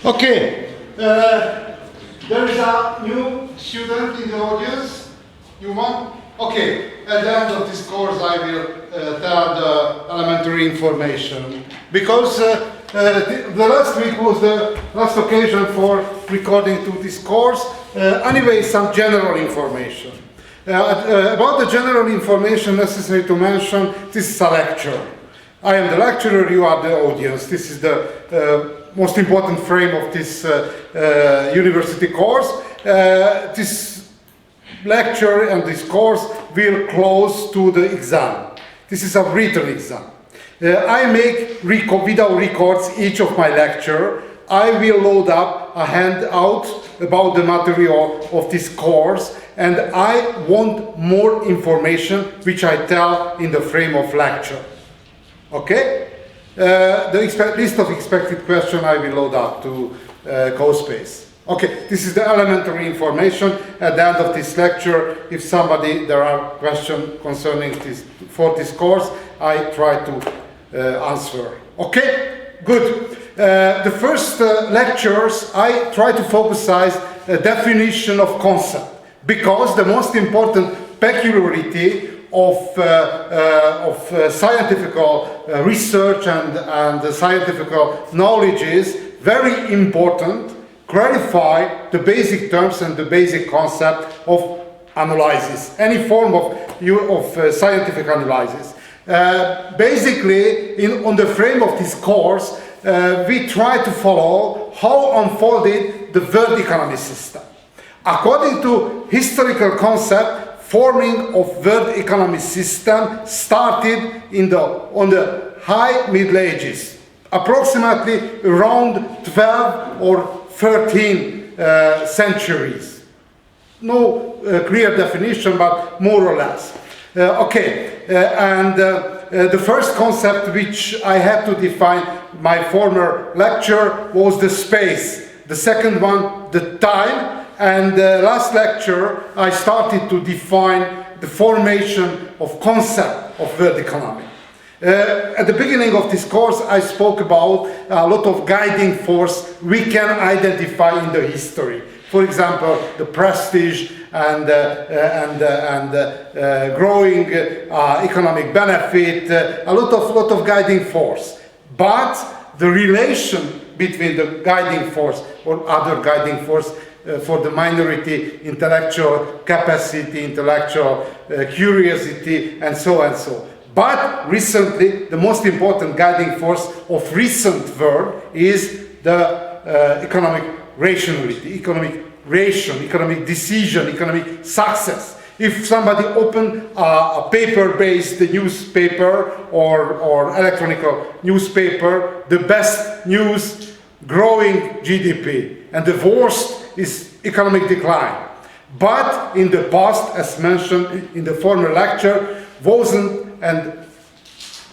Okay, there is a new student in the audience. You want? Okay, at the end of this course I will tell the elementary information. Because the last week was the last occasion for recording to this course. Anyway, some general information. About the general information necessary to mention, this is a lecture. I am the lecturer, you are the audience. This is the most important frame of this university course. This lecture and this course will close to the exam. This is a written exam. I make video records each of my lecture. I will load up a handout about the material of this course, and I want more information which I tell in the frame of lecture. Okay? The list of expected questions I will load up to CoSpace. Okay, this is the elementary information. At the end of this lecture, if there are questions concerning this for this course, I try to answer. Okay, good. The first lectures, I try to focus a definition of concept, because the most important peculiarity of scientific research and scientific knowledge is very important. Clarify the basic terms and the basic concept of analysis, any form of scientific analysis. Basically, on the frame of this course, we try to follow how unfolded the world economy system. According to historical concept, forming of world economy system started on the high Middle Ages, approximately around 12 or 13 centuries. No clear definition, but more or less. The first concept which I had to define my former lecture was the space. The second one, the time. And the last lecture, I started to define the formation of concept of world economy. At the beginning of this course, I spoke about a lot of guiding force we can identify in the history. For example, the prestige and growing economic benefit, a lot of guiding force. But the relation between the guiding force or other guiding force for the minority, intellectual capacity, intellectual curiosity, and so and so. But recently, the most important guiding force of recent world is the economic rationality, economic ration, economic decision, economic success. If somebody open a paper-based newspaper or electronic newspaper, the best news, growing GDP, and the worst is economic decline. But in the past, as mentioned in the former lecture, wasn't, and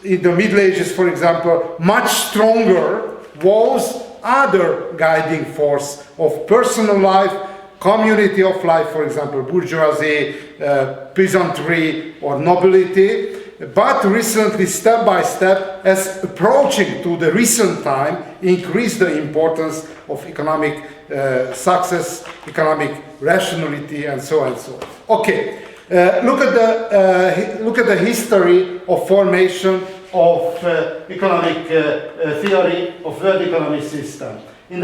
in the Middle Ages, for example, much stronger was other guiding force of personal life, community of life, for example, bourgeoisie, peasantry, or nobility. But recently, step by step, as approaching to the recent time, increased the importance of economic success, economic rationality, and so on and so on. Okay, look at the history of formation of economic theory of world economic system. In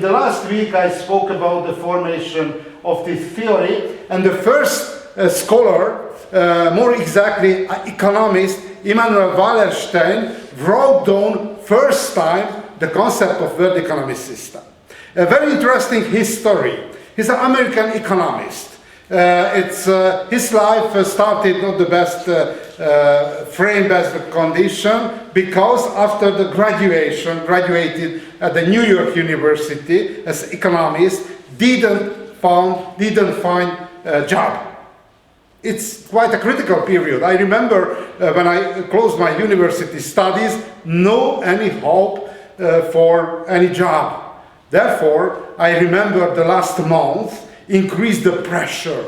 the last week, I spoke about the formation of this theory, and the first scholar, more exactly economist Immanuel Wallerstein, wrote down first time the concept of world economy system. A very interesting history. He's an American economist. His life started not the best frame-based condition, because after the graduated at the New York University as economist, didn't find a job. It's quite a critical period. I remember when I closed my university studies, no any hope for any job. Therefore, I remember the last month increased the pressure,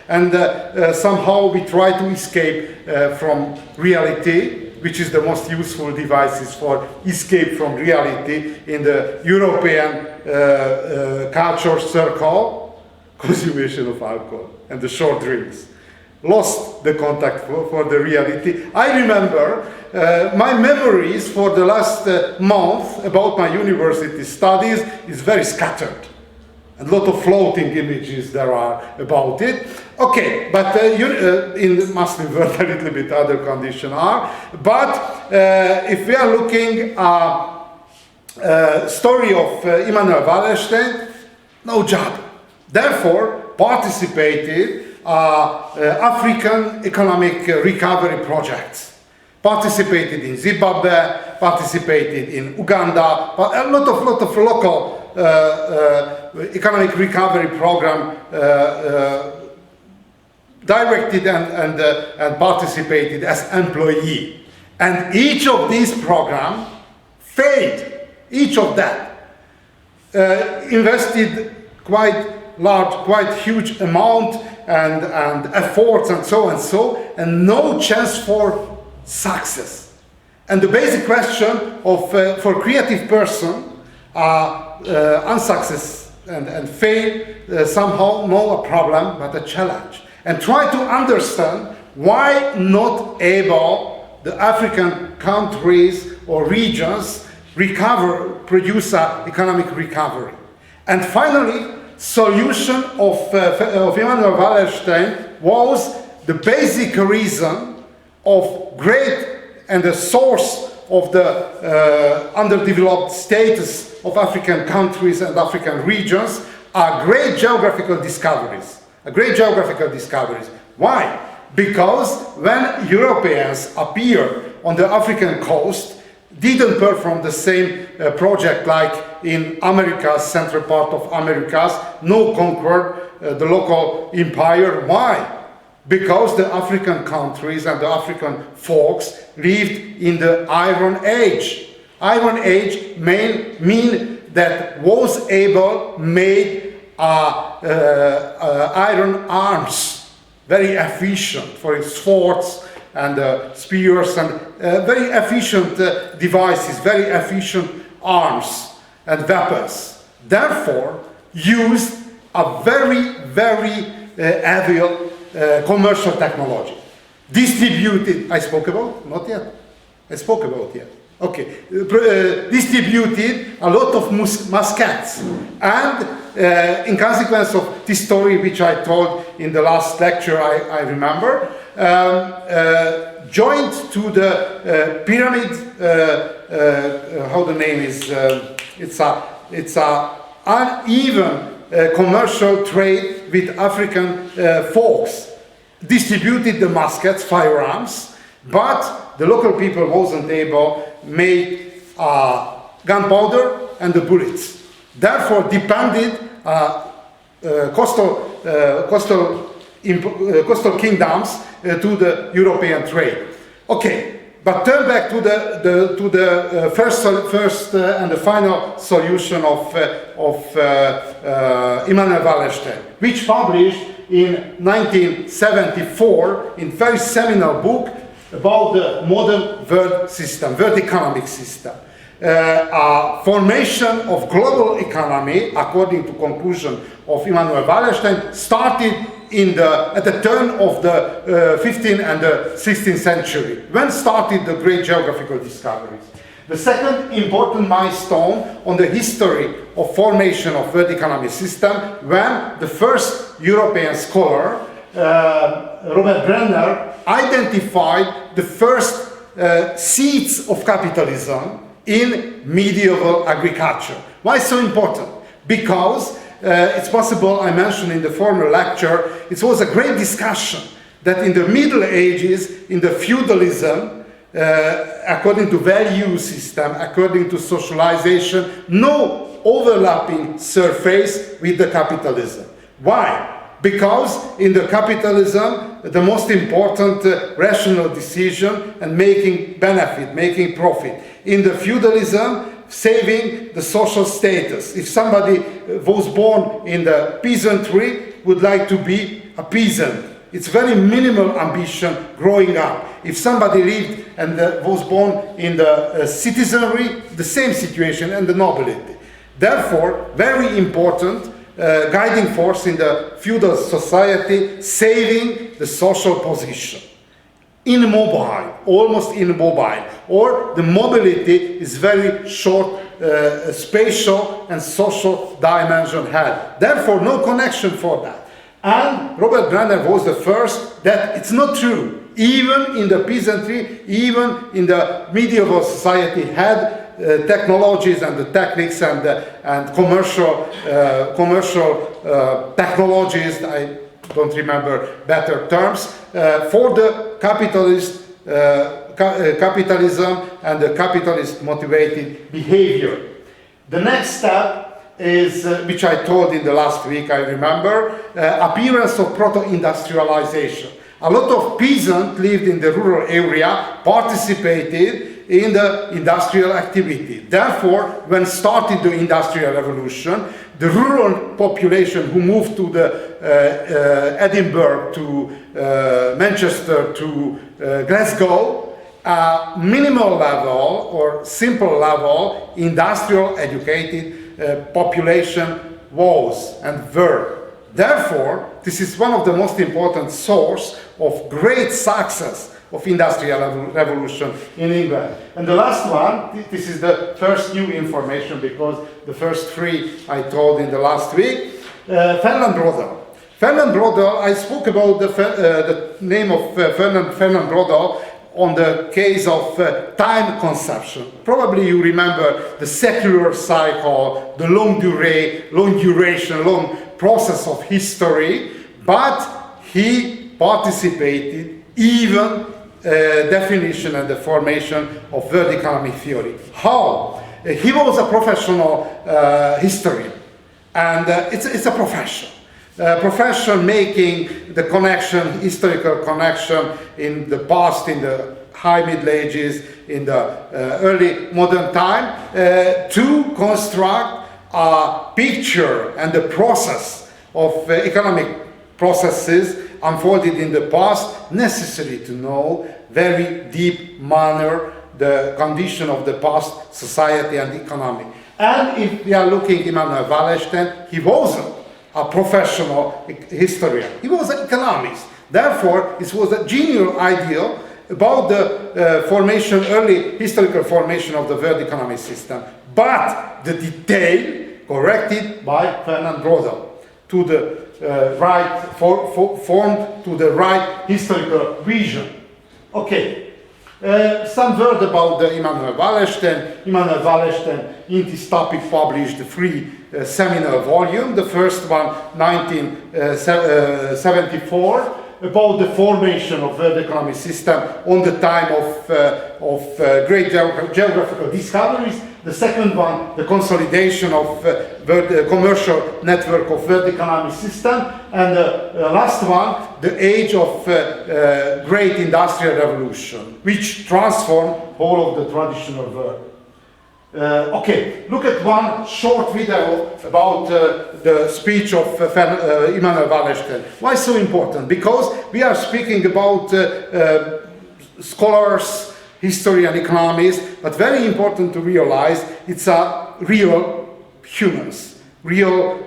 and somehow we try to escape from reality. which is the most useful devices for escape from reality in the European culture circle, consumption of alcohol and the short drinks. Lost the contact for the reality. I remember my memories for the last month about my university studies is very scattered. A lot of floating images there are about it. Okay, but in the Muslim world a little bit other conditions are. But if we are looking at story of Immanuel Wallerstein, no job. Therefore, participated African economic recovery projects. Participated in Zimbabwe, participated in Uganda, but a lot of local economic recovery program directed and participated as employee. And each of these programs failed. Each of that invested quite large, quite huge amount and efforts and so, and no chance for success. And the basic question of for creative person, unsuccess and fail somehow not a problem but a challenge. And try to understand why not able the African countries or regions produce economic recovery. And finally, solution of Immanuel Wallerstein was the basic reason of great and the source of the underdeveloped status of African countries and African regions are great geographical discoveries. Why? Because when Europeans appeared on the African coast, didn't perform the same project like in Americas, central part of Americas, no conquered the local empire. Why? Because the African countries and the African folks lived in the Iron Age. Iron Age mean that was able made iron arms, very efficient for its swords and spears and very efficient devices, very efficient arms and weapons. Therefore, used a very heavy commercial technology. Distributed, I spoke about? Not yet. I spoke about yet. Okay. Distributed a lot of muskets. And in consequence of this story which I told in the last lecture, I remember, joined to the pyramid, how the name is, it's a uneven commercial trade with African folks. Distributed the muskets, firearms, but the local people wasn't able to make gunpowder and the bullets. Therefore, depended coastal kingdoms to the European trade. Okay, but turn back to the first and the final solution of Immanuel Wallerstein, which published in 1974 in very seminal book about the modern world system, world economic system. Formation of global economy, according to conclusion of Immanuel Wallerstein, started at the turn of the 15th and the 16th century. When started the great geographical discoveries? The second important milestone on the history of formation of world economic system, when the first European scholar, Robert Brenner, identified the first seeds of capitalism in medieval agriculture. Why so important? Because it's possible, I mentioned in the former lecture, it was a great discussion that in the Middle Ages, in the feudalism, according to value system, according to socialization, no overlapping surface with the capitalism. Why? Because in the capitalism, the most important rational decision and making benefit, making profit. In the feudalism, saving the social status. If somebody was born in the peasantry, would like to be a peasant. It's very minimal ambition growing up. If somebody lived and was born in the citizenry, the same situation and the nobility. Therefore, very important guiding force in the feudal society, saving the social position. Immobile, almost immobile, or the mobility is very short, spatial and social dimension had. Therefore, no connection for that. And Robert Brenner was the first that it's not true. Even in the peasantry, even in the medieval society had technologies and the techniques and commercial technologies, I don't remember better terms, for the capitalism and the capitalist motivated behavior. The next step is, which I told in the last week, I remember, appearance of proto-industrialization. A lot of peasants lived in the rural area, participated in the industrial activity. Therefore, when started the Industrial Revolution, the rural population who moved to the Edinburgh, to Manchester, to Glasgow, minimal level or simple level industrial educated population was and were. Therefore, this is one of the most important source of great success of Industrial Revolution in England. And the last one, this is the first new information because the first three I told in the last week. Fernand Braudel. Fernand Braudel, I spoke about the name of Fernand Braudel on the case of time conception. Probably you remember the secular cycle, the long duration, long process of history, but he participated even definition and the formation of world economic theory. How? He was a professional historian, and it's a profession. Profession making the connection, historical connection in the past, in the high Middle Ages, in the early modern time, to construct a picture and the process of economic processes unfolded in the past, necessary to know very deep manner the condition of the past society and economy. And if we are looking at Immanuel Wallerstein, he wasn't a professional historian. He was an economist. Therefore, it was a genial idea about the formation, early historical formation of the world economic system. But the detail corrected by Fernand Braudel to the formed to the right historical vision. Okay, some word about the Immanuel Wallerstein. Immanuel Wallerstein, in this topic, published three seminal volumes. The first one, 1974, about the formation of world economic system on the time of great geographical discoveries. The second one, the consolidation of the commercial network of world economic system. And the last one, the age of great industrial revolution, which transformed whole of the traditional world. Okay, look at one short video about the speech of Immanuel Wallerstein. Why so important? Because we are speaking about scholars, history and economists, but very important to realize it's a real humans, real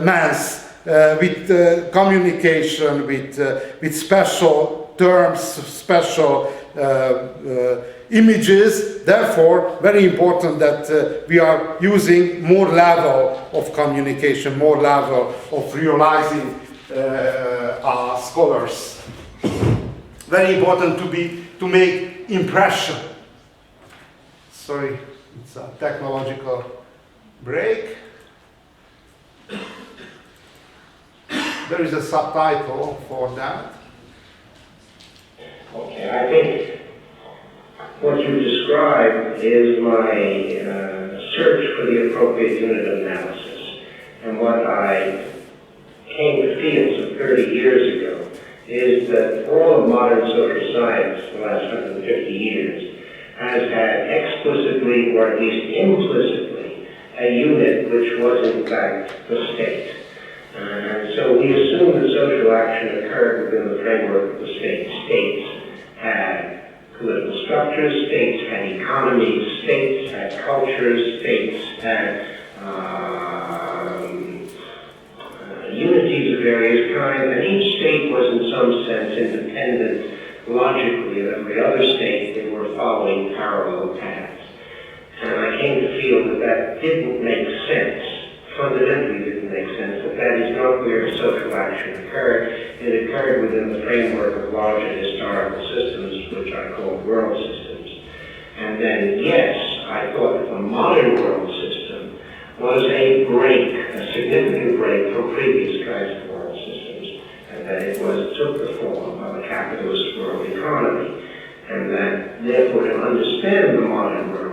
mass with communication, with special terms, special images. Therefore, very important that we are using more level of communication, more level of realizing our scholars. Very important to make impression. Sorry, it's a technological break. There is a subtitle for that. Okay, I think what you described is my search for the appropriate unit of analysis. And what I came to feel some 30 years ago is that all of modern social science, the last 150 years, has had explicitly, or at least implicitly, a unit which was in fact the state. And so we assume that social action occurred within the framework of the state. States had political structures, states had economies, states had cultures, states had unities of various kinds, and each state was in some sense independent logically of every other state. They were following parallel paths. And I came to feel that that didn't make sense, fundamentally didn't make sense, that is not where social action occurred. It occurred within the framework of larger historical systems, which I call world systems. And then, yes, I thought that the modern world system was a break, a significant break from previous kinds of world systems, and that it took the form of a capitalist world economy, and that therefore to understand the modern world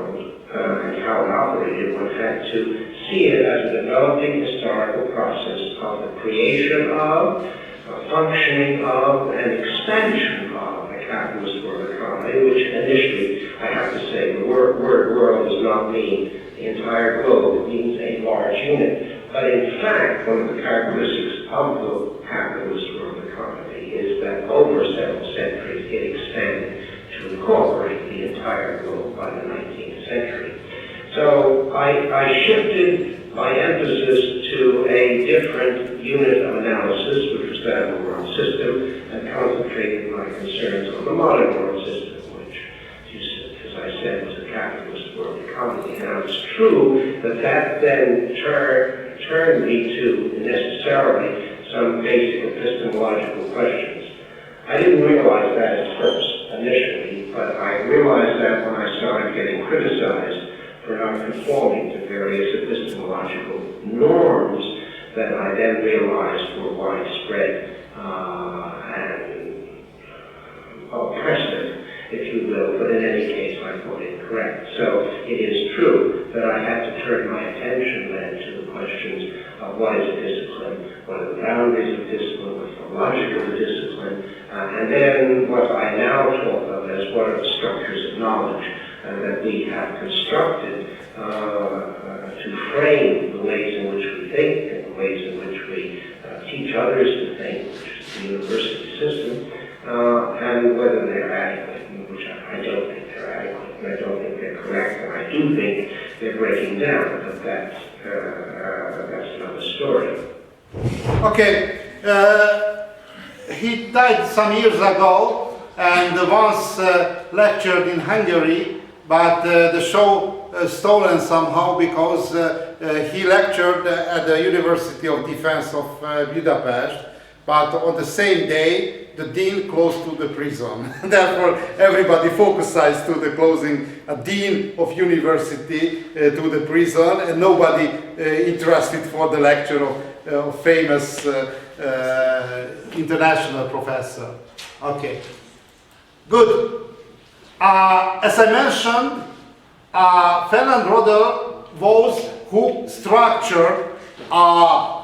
and how it operated, one had to see it as a developing historical process of the creation of, a functioning of, an expansion of a capitalist world economy, which initially, I have to say, the word world does not mean the entire globe, it means a large unit. But in fact, one of the characteristics of the capitalist world economy is that over several centuries it expanded to incorporate the entire globe by the 19th century. So I shifted my emphasis to a different unit of analysis, which was that of the world system, and concentrated my concerns on the modern world system, which, as I said, was a capitalist world economy. Now, it's true that then turned me to necessarily some basic epistemological questions. I didn't realize that at first, initially, but I realized that when I started getting criticized for not conforming to various epistemological norms that I then realized were widespread and oppressive, if you will, but in any case I thought incorrect. So it is true that I had to turn my attention then to the questions of what is a discipline, what are the boundaries of discipline, what's the logic of the discipline, and then what I now talk of as what are the structures of knowledge that we have constructed to frame the ways in which we think and the ways in which we teach others to think, which is the university system, and whether they're adequate, which I don't think they're adequate, and I don't think they're correct, and I do think they're breaking down, but that's another story. Okay, he died some years ago and once lectured in Hungary, but the show stolen somehow because he lectured at the University of Defense of Budapest, but on the same day the dean closed to the prison. Therefore everybody focused to the closing a dean of university to the prison, and nobody interested for the lecture of famous international professor. Okay, good. As I mentioned, Fernand Braudel was who structured a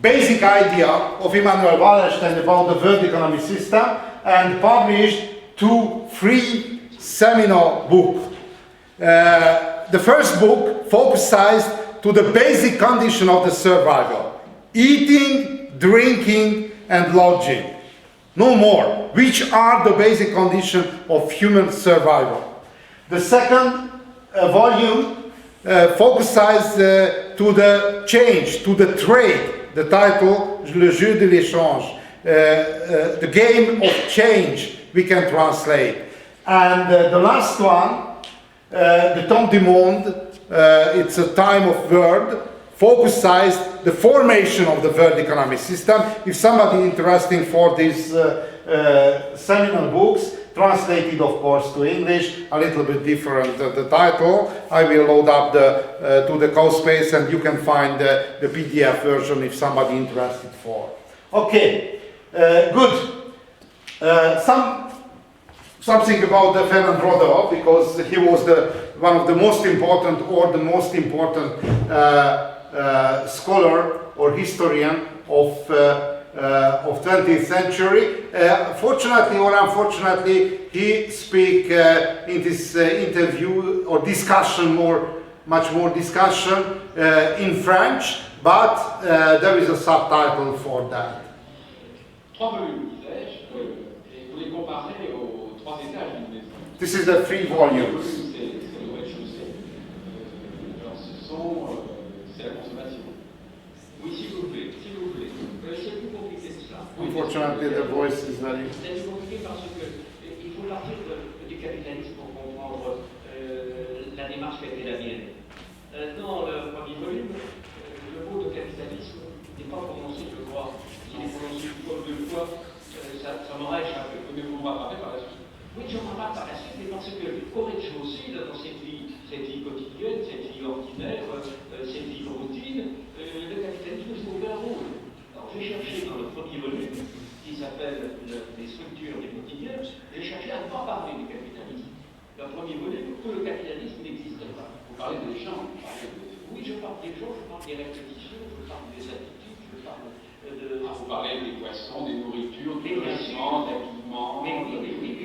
basic idea of Immanuel Wallerstein about the world economic system and published three seminal books. The first book focused to the basic condition of the survival: eating, drinking, and lodging. No more. Which are the basic conditions of human survival? The second volume focused to the change, to the trade. The title, Le Jeu de l'échange, the game of change, we can translate. And the last one, the Temps du Monde, it's a time of world, focused the formation of the world economic system. If somebody interested for these seminal books, translated of course to English, a little bit different the title. I will load up to the CoSpace and you can find the PDF version if somebody interested for. Okay, good. Something about Fernand Braudel, because he was one of the most important or the most important scholar or historian of 20th century. Fortunately or unfortunately, he speak in this interview or discussion more much more discussion in French, but there is a subtitle for that. 3 volumes, disais-je, et vous les comparez aux 3 étages d'une maison. This is the 3 volumes. C'est le rez-de-chaussée. Alors c'est la consommation. Oui, s'il vous plaît, s'il vous plaît. C'est plus compliqué que ça. Unfortunately, the voice is very... C'est plus compliqué parce que il faut partir du capitalisme pour comprendre la démarche qui a été la mienne. Dans le premier volume, le mot de capitalisme n'est pas prononcé, je crois. Il est prononcé une fois ou 2 fois, ça m'aura échappé. Mais vous me rattrapez par la suite. Oui, je m'en parle par la suite, mais parce que au rez-de-chaussée, dans cette vie quotidienne, cette vie ordinaire, cette vie routine, le capitalisme joue un rôle. Alors j'ai cherché dans le premier volume, qui s'appelle les structures des quotidiens, j'ai cherché à ne pas parler du capitalisme. Le premier volume où le capitalisme n'existe pas. Vous parlez des gens, oui, je parle des gens, je parle des répétitions, je parle des attitudes, je parle de... vous parlez des poissons, des nourritures, des vêtements, d'habillement... Mais oui,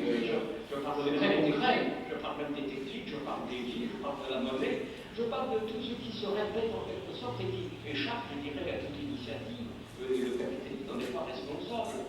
je parle de très concret, je parle même des techniques, je parle des villes, je parle de la monnaie, je parle de tout ce qui se répète en quelque sorte et qui échappe, je dirais, à toute initiative. Et le capitalisme n'en est pas responsable.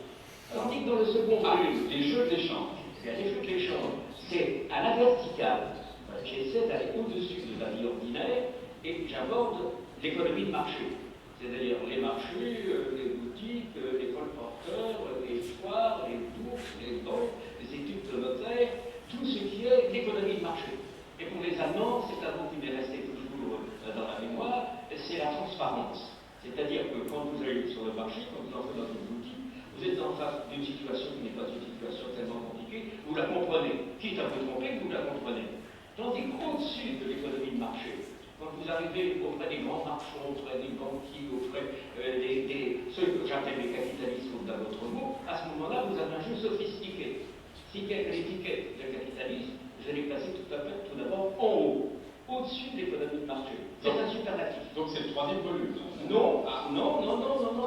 Tandis que dans le second volume, les jeux d'échange, les jeux d'échange, c'est à la verticale. J'essaie d'aller au-dessus de la vie ordinaire et j'aborde l'économie de marché. C'est-à-dire les marchés, les boutiques, les colporteurs, les foires, les bourses, les banques, les études de notaire, tout ce qui est l'économie de marché. Et pour les Allemands, c'est un mot qui m'est resté toujours dans la mémoire, c'est la transparence. C'est-à-dire que quand vous allez sur le marché, quand vous entrez dans une boutique, vous êtes en face d'une situation qui n'est pas une situation tellement compliquée, vous la comprenez. Quitte à vous tromper, vous la comprenez. Tandis qu'au-dessus de l'économie de marché, quand vous arrivez auprès des grands marchands, auprès des banquiers, auprès ceux que j'appelle les capitalistes d'un autre mot, à ce moment-là, vous avez un jeu sophistiqué. Si quelqu'un l'étiquette de capitalisme, je l'ai placé tout d'abord en haut, au-dessus de l'économie de marché. C'est un superlatif. Donc c'est le 3e volume. Non,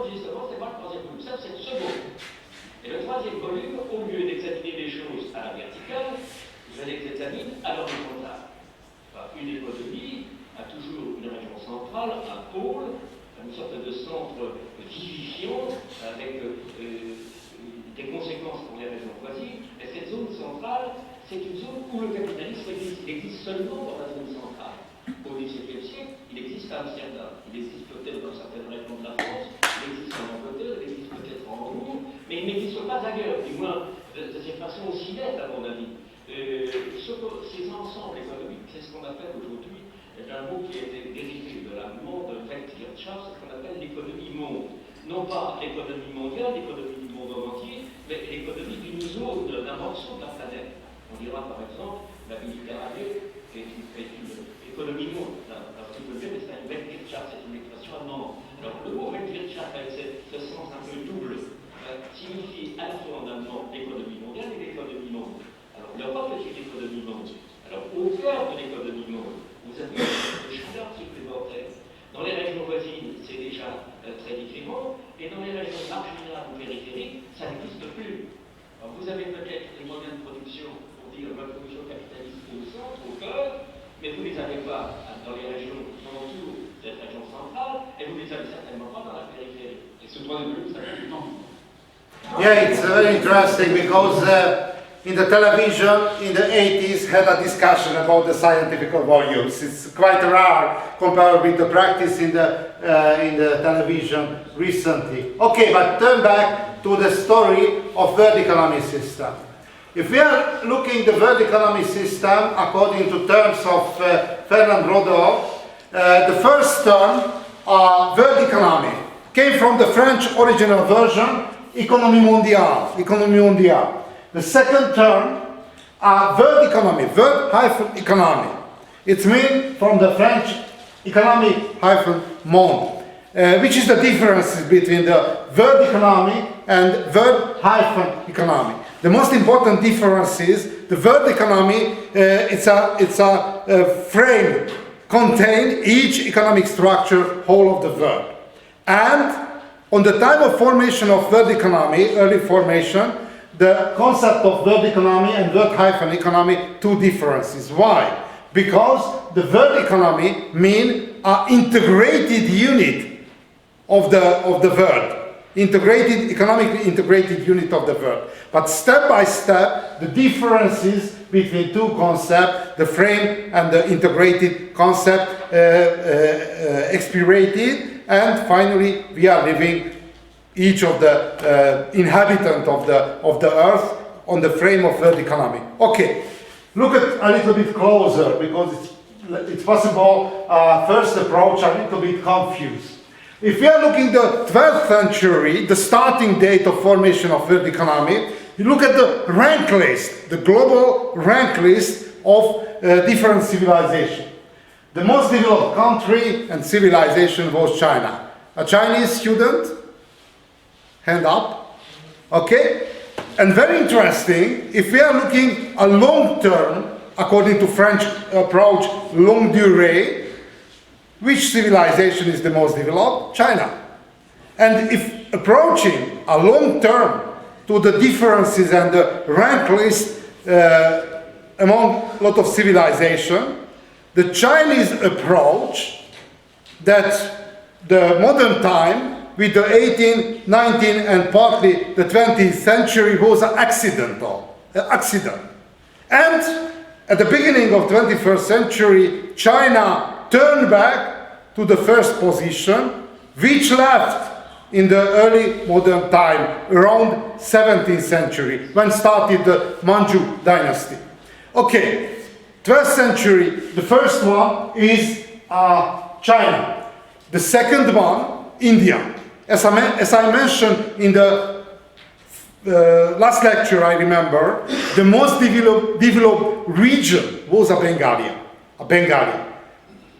justement, c'est pas le 3e volume. Ça, c'est le second. Et le 3e volume, au lieu d'examiner les choses à la verticale, je les examine à l'horizontale. Une économie a toujours une région centrale, un pôle, une sorte de centre vivifiant avec des conséquences pour les régions voisines. Et cette zone centrale, c'est une zone où le capitalisme existe. Il existe seulement dans la zone centrale. Au XVIIe siècle, il existe à Amsterdam, il existe peut-être dans certaines régions de la France, il existe en Angleterre, il existe peut-être en Hambourg, mais il n'existe pas ailleurs, du moins de cette façon aussi nette, à mon avis. Ces ensembles économiques, c'est ce qu'on appelle aujourd'hui, un mot qui a été dérivé de l'allemand de Weltwirtschaft, c'est ce qu'on appelle l'économie monde. Non pas l'économie mondiale, l'économie du monde entier, mais l'économie d'une zone, d'un morceau de la planète. On dira par exemple la Méditerranée est une économie monde. Un petit peu mieux, mais c'est une Weltwirtschaft, c'est une expression allemande. Alors le mot Weltwirtschaft, avec ce sens un peu double, signifie à la fois en allemand l'économie mondiale et l'économie monde. Alors l'Europe est une économie monde. Alors au cœur de l'économie monde, vous avez une chaleur supplémentaire. Dans les régions voisines, c'est déjà très différent, et dans les régions marginales ou périphériques, ça n'existe plus. Alors, vous avez peut-être les moyens de production pour dire la production capitaliste au centre, au cœur, mais vous ne les avez pas dans les régions autour de cette région centrale, et vous ne les avez certainement pas dans la périphérie. Et ce 3e volume, ça fait du temps. Yeah, it's very interesting because in the television in the 80s had a discussion about the scientific volumes. It's quite rare compared with the practice in the television recently. Okay, but turn back to the story of world economic system. If we are looking the world economic system according to terms of Fernand Rodot, the first term, world economy, came from the French original version, Économie mondiale. The second term, world economy, world-economy. It's mean from the French economic-monde, which is the difference between the world economy and world-economy. The most important difference is the world economy, it's a frame, contain each economic structure, whole of the world. And on the time of formation of world economy, early formation, the concept of world economy and world-economy, two differences. Why? Because the world economy means an integrated unit of the world. Economically integrated unit of the world. But step by step, the differences between two concepts, the frame and the integrated concept, expirated, and finally we are living, each of the inhabitant of the earth, on the frame of world economy. Okay, look at a little bit closer, because it's possible first approach a little bit confused. If we are looking the 12th century, the starting date of formation of world economy, you look at the rank list, the global rank list of different civilizations. The most developed country and civilization was China. A Chinese student? Hand up. Okay? And very interesting, if we are looking a long term, according to French approach, longue durée, which civilization is the most developed? China. And if approaching a long term to the differences and the rank list among a lot of civilization, the Chinese approach that the modern time with the 18th, 19th and partly the 20th century was an accident. And at the beginning of 21st century, China turned back to the first position, which left in the early modern time, around 17th century, when started the Manchu dynasty. Okay, 12th century, the first one is China. The second one, India. As I mentioned in the last lecture, I remember, the most developed region was a Bengali.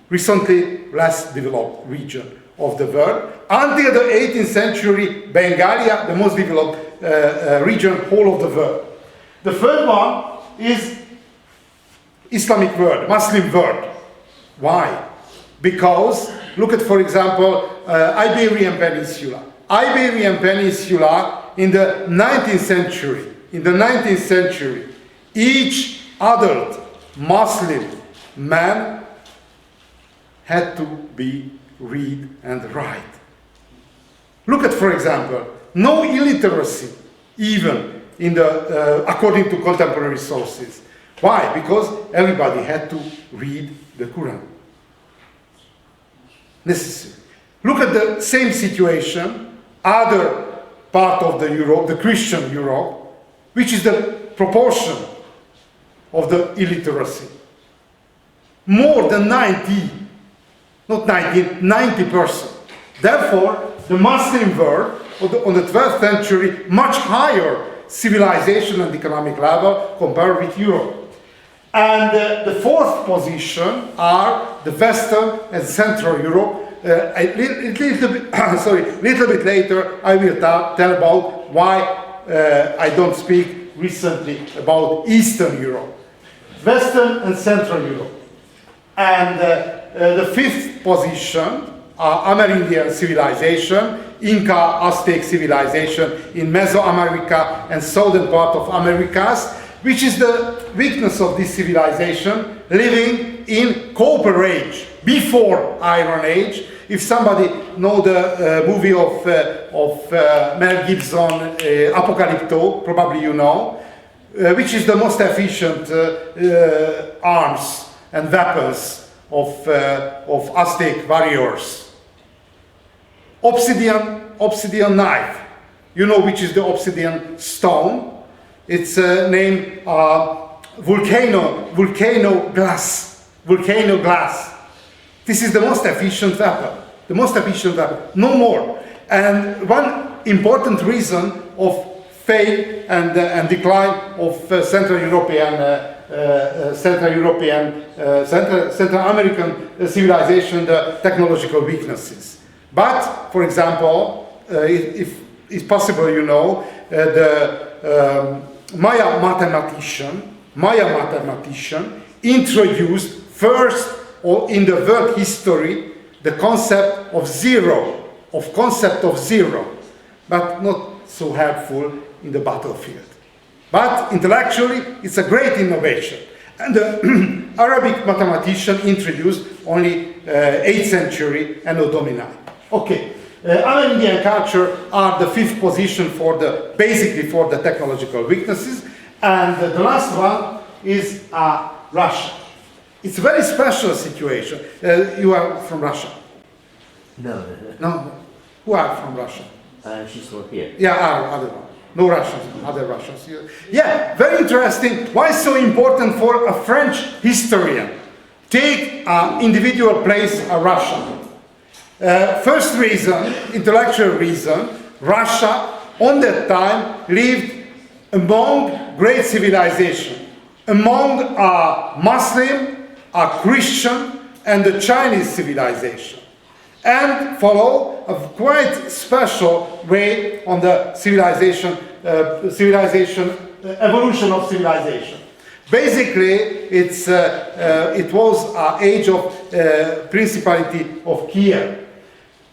Recently less developed region of the world. Until the 18th century, Bengalia, the most developed region, whole of the world. The third one is Islamic world, Muslim world. Why? Because, look at, for example, Iberian Peninsula. Iberian Peninsula in the 19th century, each adult Muslim man had to be read and write. Look at, for example, no illiteracy, even in the according to contemporary sources. Why? Because everybody had to read the Quran. Necessary. Look at the same situation, other part of the Europe, the Christian Europe, which is the proportion of the illiteracy. More than 90%. Therefore, the Muslim world on the 12th century, much higher civilization and economic level compared with Europe. And the fourth position are the Western and Central Europe. A little bit later I will tell about why I don't speak recently about Eastern Europe. Western and Central Europe. And the fifth position are Amerindian civilization, Inca Aztec civilization in Mesoamerica and southern part of Americas, which is the weakness of this civilization, living in Copper Age, before Iron Age. If somebody know the movie of Mel Gibson, Apocalypto, probably you know, which is the most efficient arms and weapons of Aztec warriors. Obsidian knife. You know which is the obsidian stone. It's named volcano glass. This is the most efficient weapon. No more. And one important reason of fail and decline of Central American civilization, the technological weaknesses. But, for example, if it's possible, you know, the Maya mathematician introduced first in the world history the concept of zero, but not so helpful in the battlefield. But intellectually, it's a great innovation. And the Arabic mathematician introduced only 8th century Anno Domini. Okay, Amerindian culture are the 5th position for the, basically for the technological weaknesses. And the last one is Russia. It's a very special situation. You are from Russia? No, No? Who are from Russia? she's not here. Yeah, other one. No Russians, other Russians. Yeah, very interesting. Why so important for a French historian? Take individual place Russia. First reason, intellectual reason, Russia on that time lived among great civilization, among a Muslim, a Christian, and the Chinese civilization, and follow a quite special way on the civilization, evolution of civilization. Basically, it was an age of Principality of Kiev.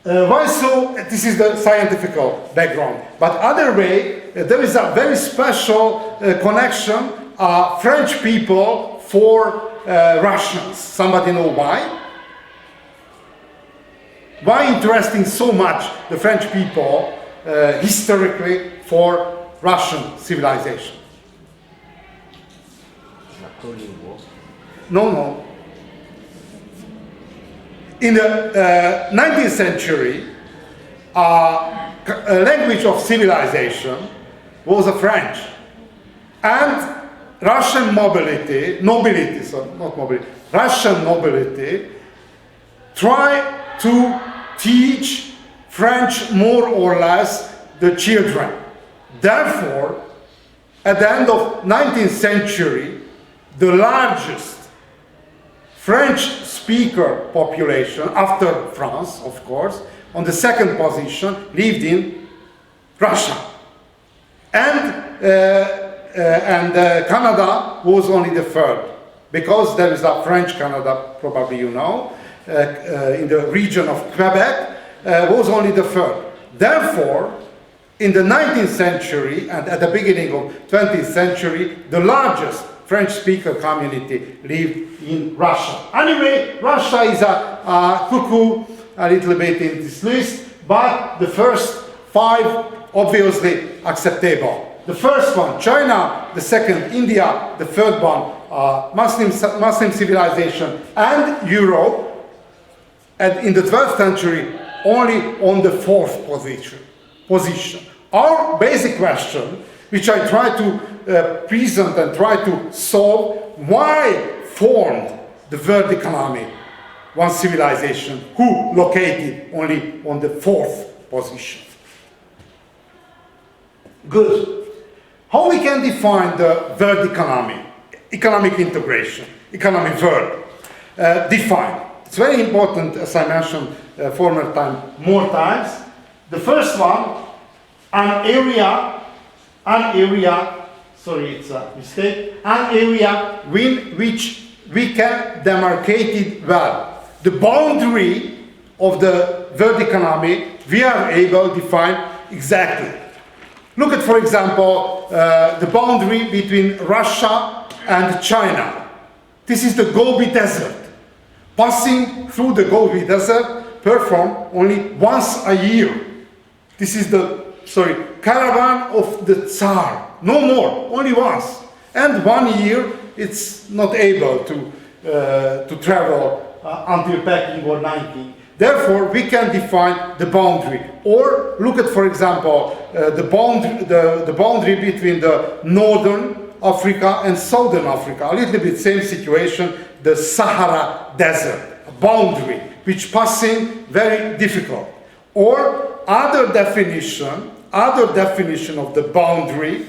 Why so? This is the scientific background. But other way, there is a very special connection, French people for Russians. Somebody know why? Why interesting so much the French people historically for Russian civilization? Napoleon War. No. In the 19th century, a language of civilization was a French. And Russian Russian nobility tried to teach French more or less the children. Therefore, at the end of 19th century, the largest French speaker population, after France, of course, on the second position, lived in Russia. And Canada was only the third, because there is a French Canada, probably you know, in the region of Quebec, was only the third. Therefore, in the 19th century and at the beginning of 20th century, the largest French speaker community lived in Russia. Anyway, Russia is a cuckoo a little bit in this list, but the first 5 obviously acceptable. The first one, China; the second, India; the third one, Muslim civilization and Europe. And in the 12th century, only on the 4th position. Our basic question, which I try to present and try to solve, why formed the world economy, one civilization, who located only on the 4th position? Good. How we can define the world economy, economic integration, economic world? Define. It's very important, as I mentioned more times. The first one, an area, sorry, it's a mistake, an area which we can demarcate it well. The boundary of the world economy, we are able to define exactly. Look at, for example, the boundary between Russia and China. This is the Gobi Desert. Passing through the Gobi Desert performed only once a year. This is the, caravan of the Tsar. No more, only once. And 1 year it's not able to travel until Peking or Nanking. Therefore, we can define the boundary. Or look at, for example, the boundary between the northern Africa and southern Africa. A little bit same situation, the Sahara Desert, a boundary which passing very difficult. Or other definition of the boundary,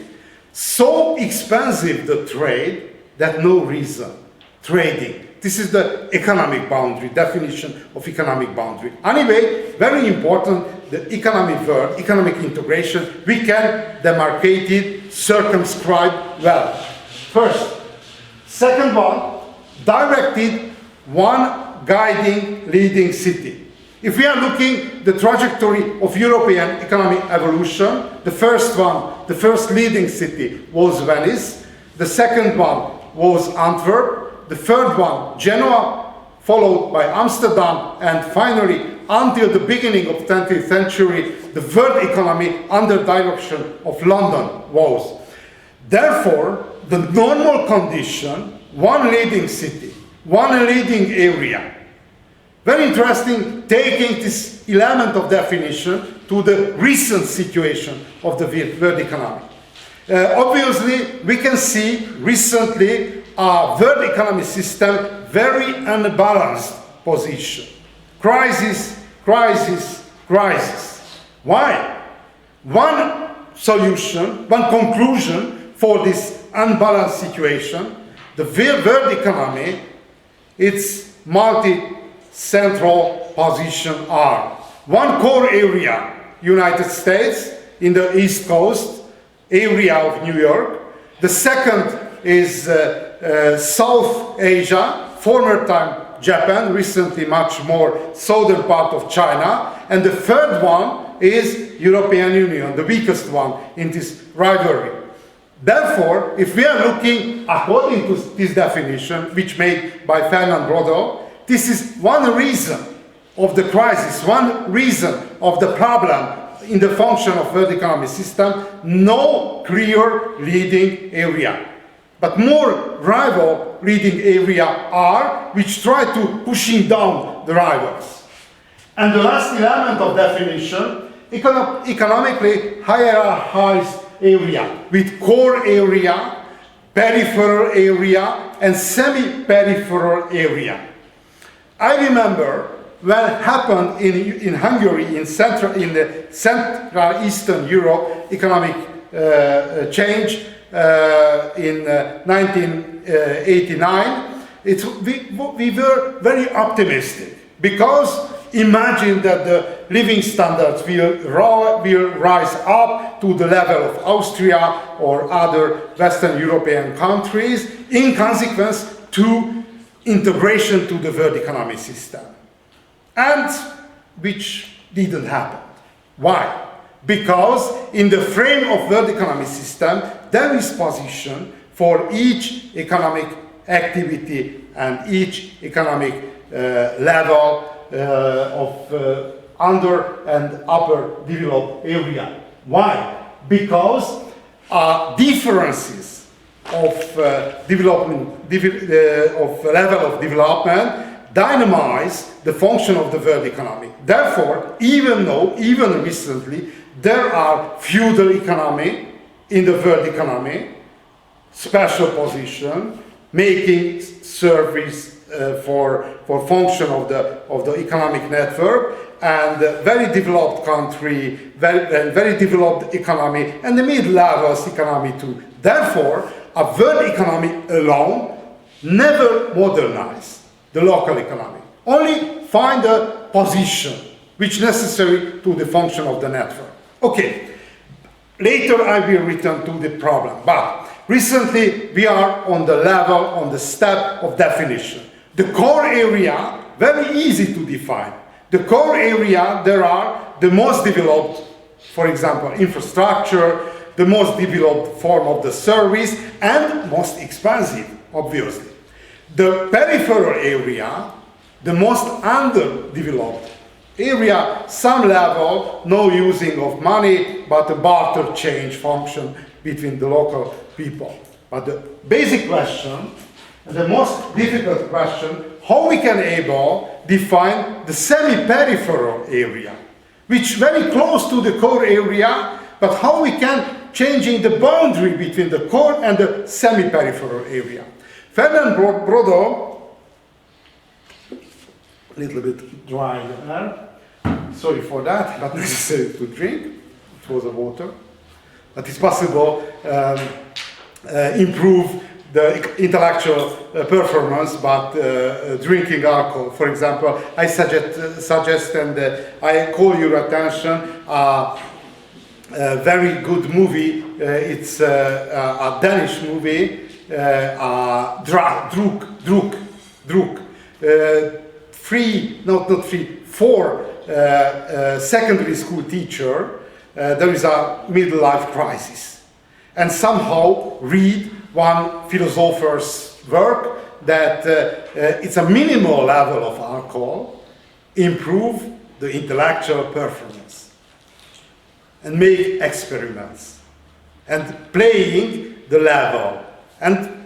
so expensive the trade that no reason trading. This is the economic boundary, definition of economic boundary. Anyway, very important, the economic world, economic integration, we can demarcate it, circumscribe well. First. Second one, directed one guiding leading city. If we are looking the trajectory of European economic evolution, the first leading city was Venice. The second one, was Antwerp, the third one Genoa, followed by Amsterdam, and finally, until the beginning of 20th century, the world economy under direction of London was. Therefore, the normal condition, one leading city, one leading area. Very interesting, taking this element of definition to the recent situation of the world economy. Obviously, we can see recently our world economy system very unbalanced position. Crisis, crisis, crisis. Why? One solution, one conclusion for this unbalanced situation, the world economy, its multi-central position are one core area, United States, in the East Coast area of New York. The second is South Asia, former time Japan, recently much more southern part of China. And the third one is European Union, the weakest one in this rivalry. Therefore, if we are looking according to this definition, which made by Fernand Braudel, this is one reason of the crisis, one reason of the problem in the function of world economic system, no clear leading area. But more rival leading area are, which try to pushing down the rivals. And the last element of definition, economically hierarchized area, with core area, peripheral area, and semi-peripheral area. I remember when it happened in Hungary, in the Central Eastern Europe, economic change in 1989, we were very optimistic because imagine that the living standards will rise up to the level of Austria or other Western European countries in consequence to integration to the world economic system. And which didn't happen. Why? Because in the frame of world economic system, there is position for each economic activity and each economic level of under and upper developed area. Why? Because differences of development, of level of development dynamize the function of the world economy. Therefore, even recently, there are feudal economy in the world economy, special position, making service for function of the economic network, and very developed country, very developed economy, and the mid-levels economy too. Therefore, a world economy alone never modernize the local economy. Only find a position which necessary to the function of the network. Okay, later I will return to the problem, but recently we are on the level, on the step of definition. The core area, very easy to define. The core area, there are the most developed, for example, infrastructure, the most developed form of the service, and most expensive, obviously. The peripheral area, the most underdeveloped area, some level, no using of money, but a barter change function between the local people. But the basic question, the most difficult question, how we can define the semi-peripheral area, which very close to the core area, but how we can changing the boundary between the core and the semi-peripheral area. Fernand Braudel, a little bit dry there, sorry for that, not necessary to drink, it was a water, but it's possible improve the intellectual performance, but drinking alcohol. For example, I suggest and I call your attention a very good movie. It's a Danish movie, four secondary school teacher. There is a midlife crisis, and somehow read one philosopher's work that it's a minimal level of alcohol improve the intellectual performance and make experiments and playing the level and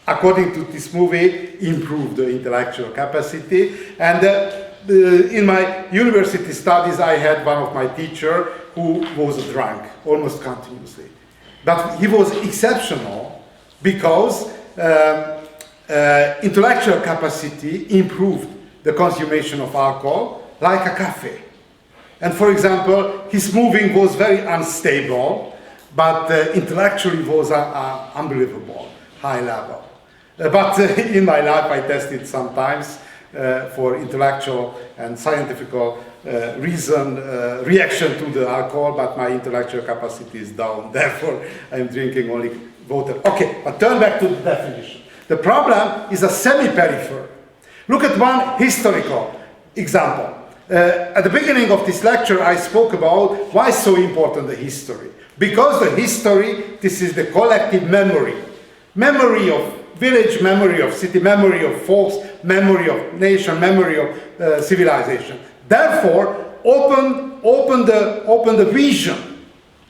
according to this movie improve the intellectual capacity. And in my university studies I had one of my teacher who was drunk almost continuously, but he was exceptional because intellectual capacity improved the consumption of alcohol like a cafe. And for example, his moving was very unstable, but intellectually was unbelievable, high level. But in my life I tested sometimes for intellectual and scientific reaction to the alcohol, but my intellectual capacity is down, therefore I'm drinking only water. Okay, but turn back to the definition. The problem is a semi-peripheral. Look at one historical example. At the beginning of this lecture I spoke about why so important the history. Because the history, this is the collective memory. Memory of village, memory of city, memory of folks, memory of nation, memory of civilization. Therefore, open the vision,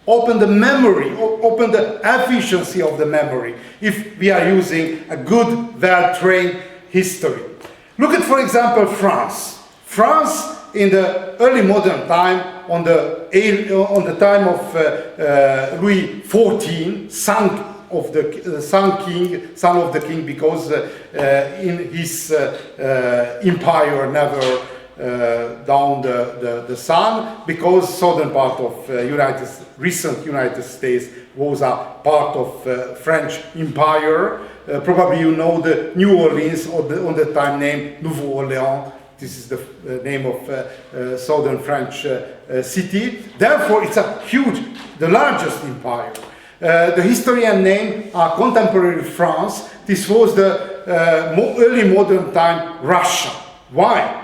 open the memory, open the efficiency of the memory if we are using a good, well-trained history. Look at, for example, France. France in the early modern time, on the time of Louis XIV, son of the king, because in his empire never down the sun, because southern part of recent United States was a part of French empire. Probably you know the New Orleans, on the time named Nouveau Orleans. This is the name of southern French city. Therefore, it's a huge, the largest empire. The historian name contemporary France. This was the early modern time Russia. Why?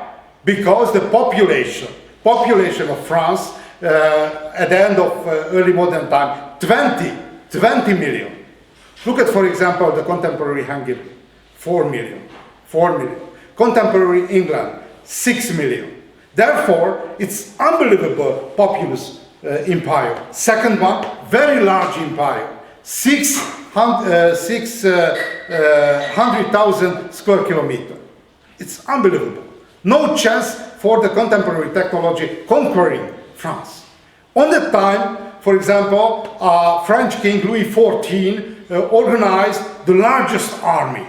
Because the population of France at the end of early modern time, 20 million. Look at, for example, the contemporary Hungary, 4 million. Contemporary England, 6 million. Therefore, it's unbelievable populous empire. Second one, very large empire, 600,000 square kilometers. It's unbelievable. No chance for the contemporary technology conquering France. On the time, for example, French King Louis XIV organized the largest army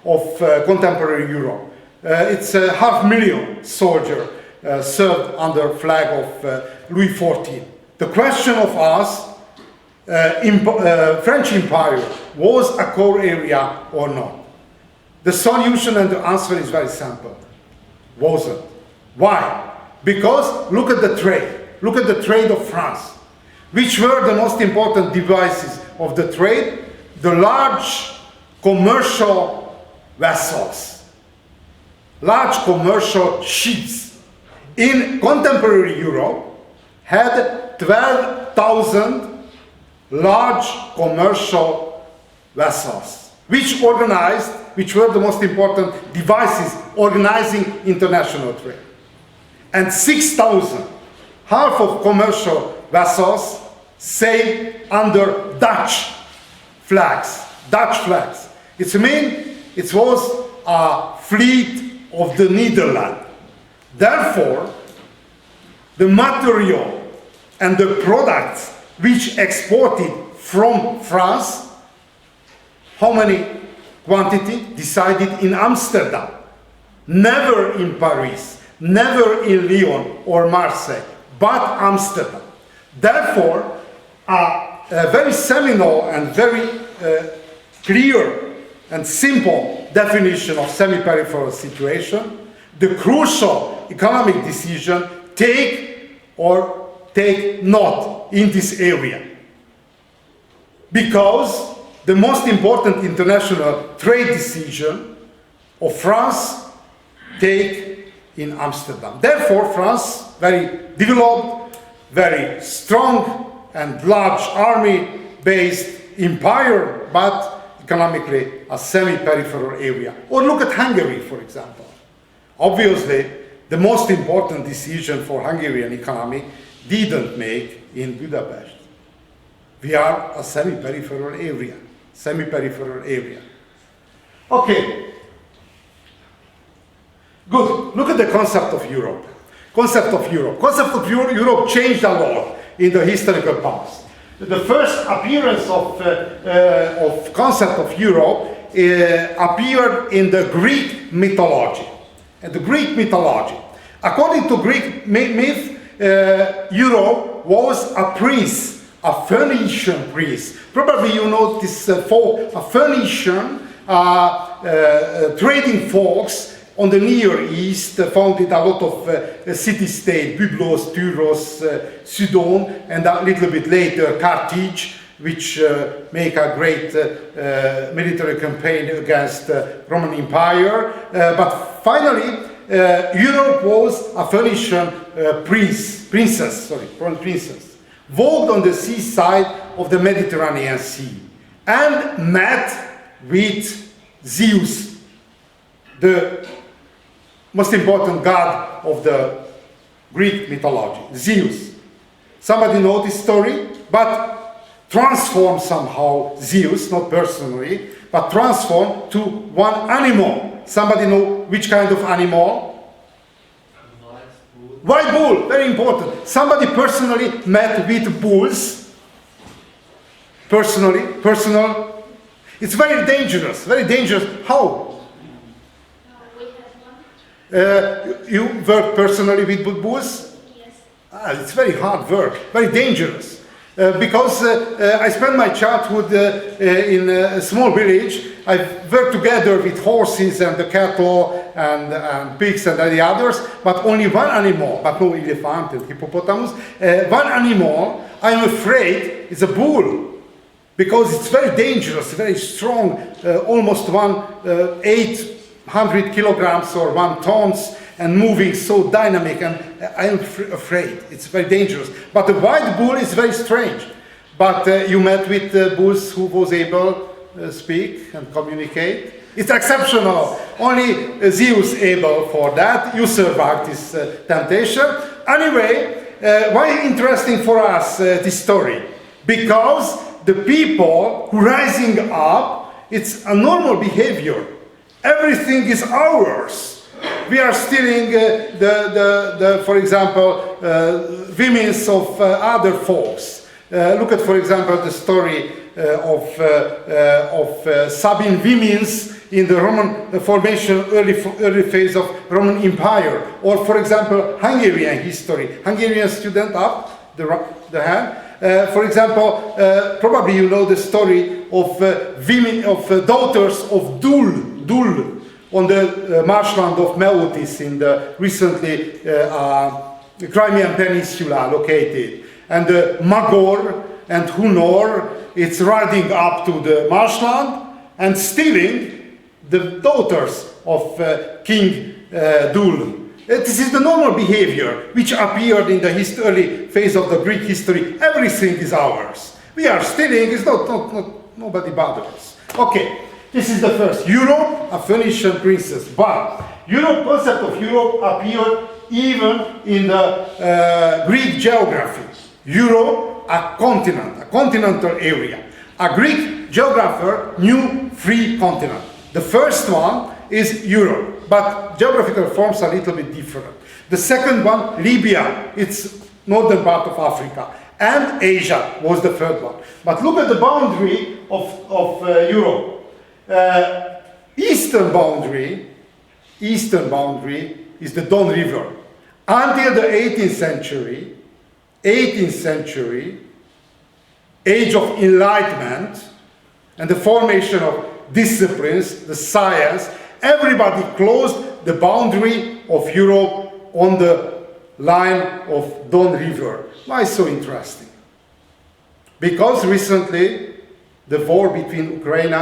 of contemporary Europe. It's 500,000 soldiers served under flag of Louis XIV. The question of us, French Empire, was a core area or not? The solution and the answer is very simple. Wasn't. Why? Because look at the trade. Look at the trade of France. Which were the most important devices of the trade? The large commercial vessels. Large commercial ships. In contemporary Europe had 12,000 large commercial vessels, which were the most important devices organizing international trade. And 6,000, half of commercial vessels sailed under Dutch flags. It means it was a fleet of the Netherlands. Therefore, the material and the products which exported from France, how many quantity? Decided in Amsterdam, never in Paris, never in Lyon or Marseille, but Amsterdam. Therefore, a very seminal and very clear and simple definition of semi-peripheral situation, the crucial economic decision, take or take not in this area. Because the most important international trade decision of France take in Amsterdam. Therefore, France, very developed, very strong and large army based empire, but economically a semi-peripheral area. Or look at Hungary, for example. Obviously, the most important decision for Hungarian economy didn't make in Budapest. We are a semi-peripheral area. Semi-peripheral area. Okay. Good. Look at the concept of Europe. Concept of Europe. Concept of Europe changed a lot in the historical past. The first appearance of concept of Europe appeared in the Greek mythology. And the Greek mythology. According to Greek myth, Europe was a prince, a Phoenician prince. Probably you know this folk, a Phoenician trading folks on the Near East, founded a lot of city-state, Byblos, Tyros, Sidon, and a little bit later Carthage, which make a great military campaign against Roman Empire. But finally, Europe was a Phoenician princess, walked on the seaside of the Mediterranean Sea, and met with Zeus, the most important god of the Greek mythology, Zeus. Somebody know this story? But transformed somehow Zeus, not personally, but transformed to one animal. Somebody know which kind of animal? White bull, very important. Somebody personally met with bulls. Personal. It's very dangerous, very dangerous. How? You work personally with bulls? Yes. It's very hard work, very dangerous. Because I spent my childhood in a small village. I worked together with horses and the cattle and pigs and the others, but only one animal, but no elephant and hippopotamus. One animal, I'm afraid, is a bull. Because it's very dangerous, very strong, almost 800 kilograms or 1 tons, and moving so dynamic, and I'm afraid it's very dangerous. But the white bull is very strange. But you met with bulls who was able to speak and communicate. It's exceptional. Only Zeus able for that. You survived this temptation. Anyway, why interesting for us this story? Because the people who rising up, it's a normal behavior. Everything is ours. We are stealing for example, women's of other folks. Look at, for example, the story of Sabine women's in the Roman formation, early phase of Roman Empire. Or, for example, Hungarian history. Hungarian student up the hand. For example, probably you know the story of women, of daughters of Dul on the marshland of Meotis in the recently Crimean Peninsula located. And Magor and Hunor, it's riding up to the marshland and stealing the daughters of King Dul. This is the normal behavior which appeared in the early phase of the Greek history. Everything is ours. We are stealing, it's not nobody bothers. Okay, this is the first. Europe, a Phoenician princess. But concept of Europe appeared even in the Greek geography. Europe, a continent, a continental area. A Greek geographer knew 3 continents. The first one is Europe, but geographical forms are a little bit different. The second one, Libya, it's northern part of Africa, and Asia was the third one. But look at the boundary of Europe. Eastern boundary is the Don River. Until the 18th century, age of enlightenment and the formation of disciplines, the science, everybody closed the boundary of Europe on the line of Don River. Why so interesting? Because recently the war between Ukraine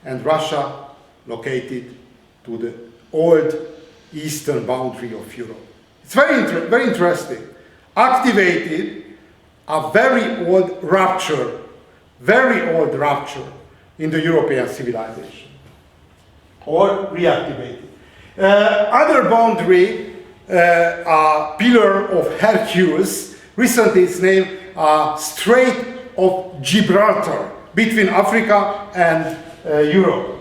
and Russia located to the old eastern boundary of Europe. It's very interesting. Activated a very old rupture very old rupture in the European civilization, or reactivated. Other boundary, pillar of Hercules, recently it's named Strait of Gibraltar, between Africa and Europe.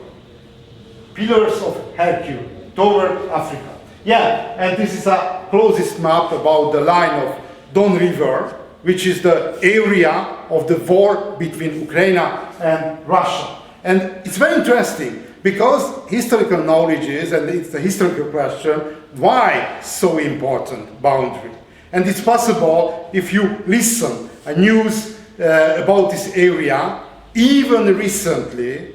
Pillars of Hercules toward Africa. Yeah, and this is a closest map about the line of Don River, which is the area of the war between Ukraine and Russia. And it's very interesting because historical knowledge is, and it's a historical question, why so important boundary? And it's possible if you listen a news about this area, even recently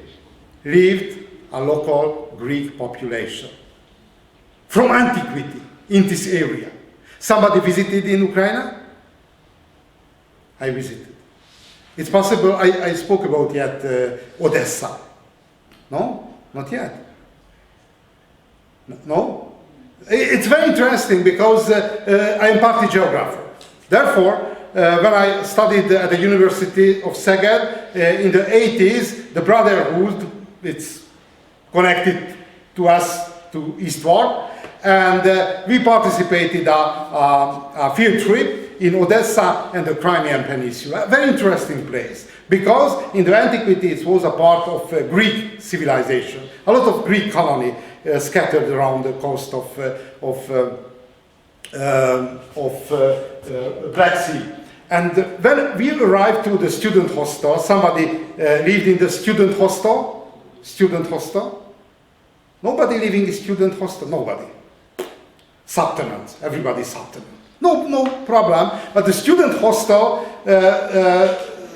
lived a local Greek population from antiquity in this area. Somebody visited in Ukraine? I visited. It's possible, I spoke about yet Odessa. No? Not yet. No? It's very interesting because I am partly geographer. Therefore, when I studied at the University of Szeged in the 80s, the Brotherhood, it's connected to us to eastward, and we participated a field trip in Odessa and the Crimean Peninsula. A very interesting place, because in the antiquity it was a part of Greek civilization. A lot of Greek colony scattered around the coast of Black Sea. And when we arrived to the student hostel, somebody lived in the student hostel? Student hostel? Nobody living in student hostel? Nobody. Subtenant. Everybody subtenant. No problem. But the student hostel,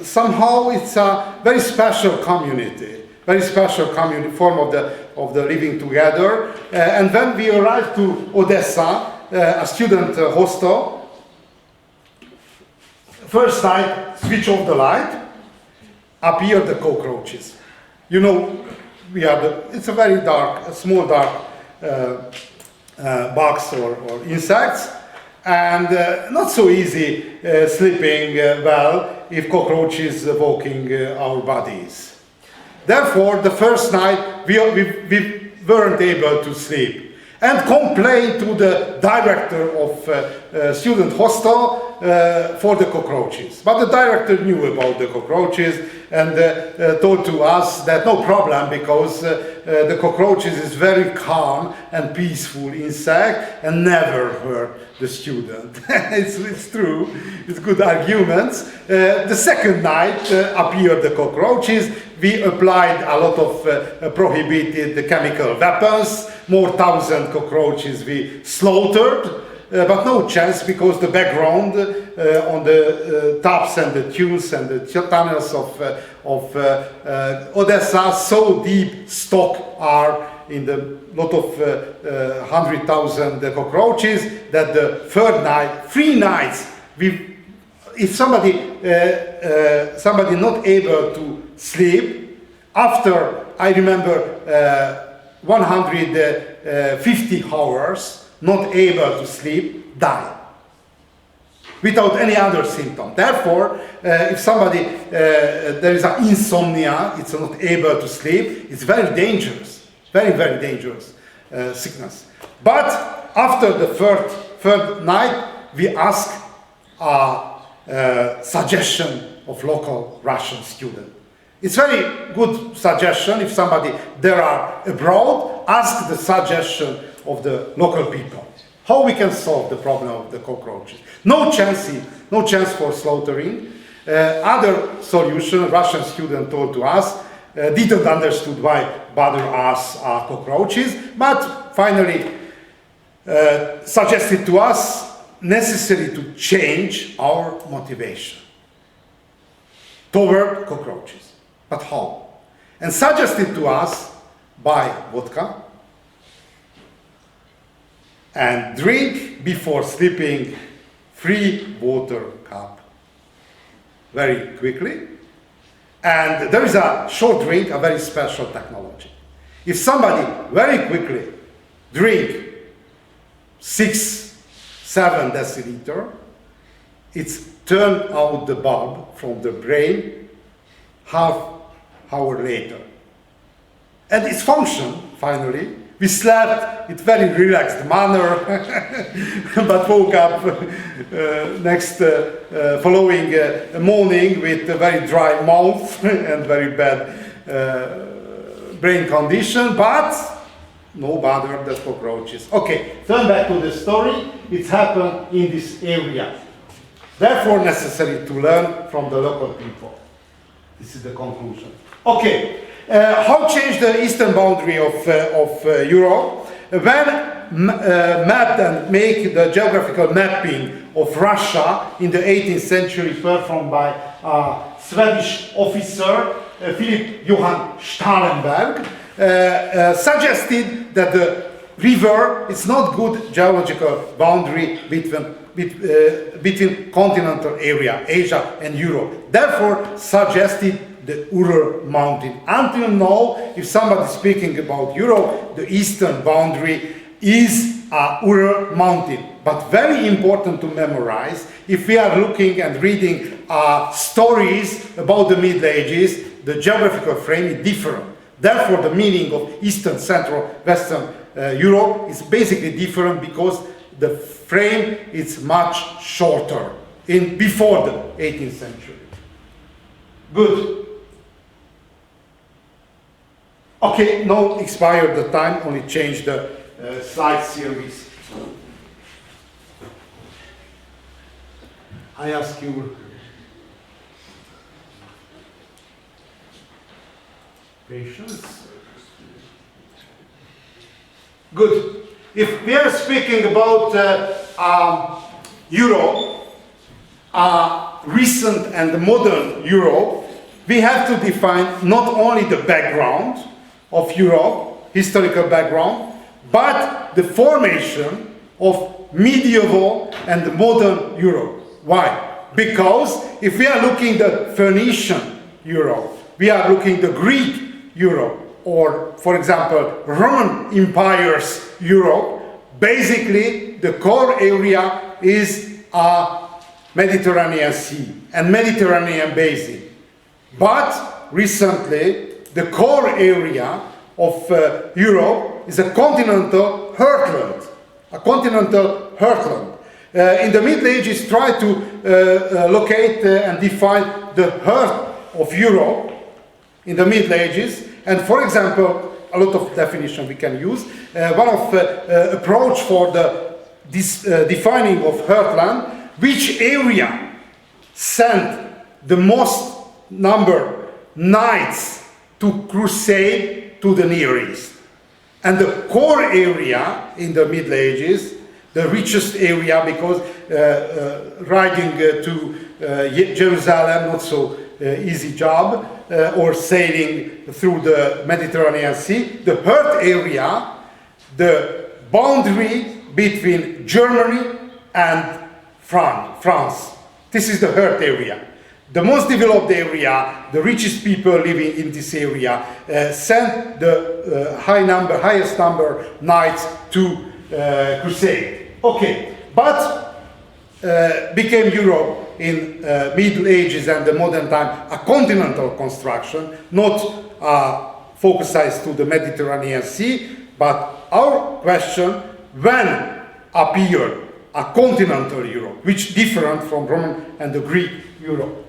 somehow it's a very special community. Very special community form of the living together. And when we arrived to Odessa, a student hostel, first night, switch off the light, appear the cockroaches. You know, it's a very dark, a small dark bugs or insects, and not so easy sleeping well if cockroaches walking our bodies. Therefore, the first night we weren't able to sleep, and complained to the director of student hostel for the cockroaches. But the director knew about the cockroaches and told to us that no problem, because the cockroaches is very calm and peaceful insect and never hurt the student. It's true, it's good arguments. The second night appeared the cockroaches. We applied a lot of prohibited chemical weapons, more 1,000 cockroaches we slaughtered, but no chance, because the background on the tops and the tunes and the tunnels of Odessa, so deep stock are in the lot of 100,000 cockroaches that the third night, 3 nights, if somebody not able to sleep, after, I remember, 150 hours, not able to sleep, die. Without any other symptom. Therefore, if somebody, there is an insomnia, it's not able to sleep, it's very dangerous. Very, very dangerous sickness. But after the third night, we ask a suggestion of local Russian student. It's very good suggestion. If somebody there are abroad, ask the suggestion of the local people. How we can solve the problem of the cockroaches? No chance for slaughtering. Other solution, Russian student told to us, didn't understood why bother us cockroaches, but finally suggested to us necessary to change our motivation toward cockroaches. But how? And suggested to us, buy vodka and drink before sleeping 3 water cup very quickly. And there is a short drink, a very special technology. If somebody very quickly drink 6-7 deciliter, it's turn out the bulb from the brain half hour later. And its function, finally, we slept in very relaxed manner, but woke up following morning with a very dry mouth and very bad brain condition, but no bother the cockroaches. Okay, turn back to the story. It's happened in this area. Therefore necessary to learn from the local people. This is the conclusion. Okay, how change the eastern boundary of Europe? When mapped and make the geographical mapping of Russia in the 18th century performed by a Swedish officer, Philip Johan Stahlenberg, suggested that the river is not good geological boundary between continental area, Asia and Europe. Therefore, suggested the Ural Mountain. Until now, if somebody is speaking about Europe, the eastern boundary is Ural Mountain. But very important to memorize, if we are looking and reading stories about the Middle Ages, the geographical frame is different. Therefore, the meaning of Eastern, Central, Western Europe is basically different because the frame is much shorter before the 18th century. Good. Okay, now expired the time, only change the slide series. I ask you patience. Good. If we are speaking about Europe, recent and modern Europe, we have to define not only the background of Europe, historical background, but the formation of medieval and modern Europe. Why? Because if we are looking at the Phoenician Europe, we are looking at the Greek Europe, or for example, Roman Empire's Europe, basically the core area is Mediterranean Sea and Mediterranean Basin. But recently, the core area of Europe is a continental heartland. A continental heartland. In the Middle Ages, try to locate and define the heart of Europe in the Middle Ages. And for example, a lot of definition we can use. One of approach for this defining of heartland, which area sent the most number knights to crusade to the Near East. And the core area in the Middle Ages, the richest area, because riding to Jerusalem, not so easy job, or sailing through the Mediterranean Sea, the heart area, the boundary between Germany and France. This is the heart area. The most developed area, the richest people living in this area, sent the highest number knights to crusade. Okay, but became Europe in Middle Ages and the modern time a continental construction, not focused to the Mediterranean Sea, but our question, when appeared a continental Europe, which different from Roman and the Greek Europe,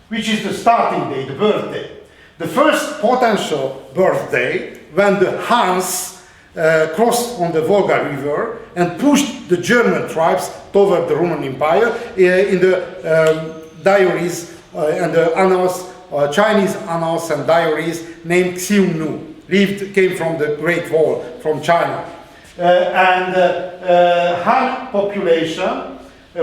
which is the starting day, the birthday. The first potential birthday when the Huns crossed on the Volga River and pushed the German tribes toward the Roman Empire. In the diaries and the annals, Chinese annals and diaries named Xiongnu, came from the Great Wall from China. Han population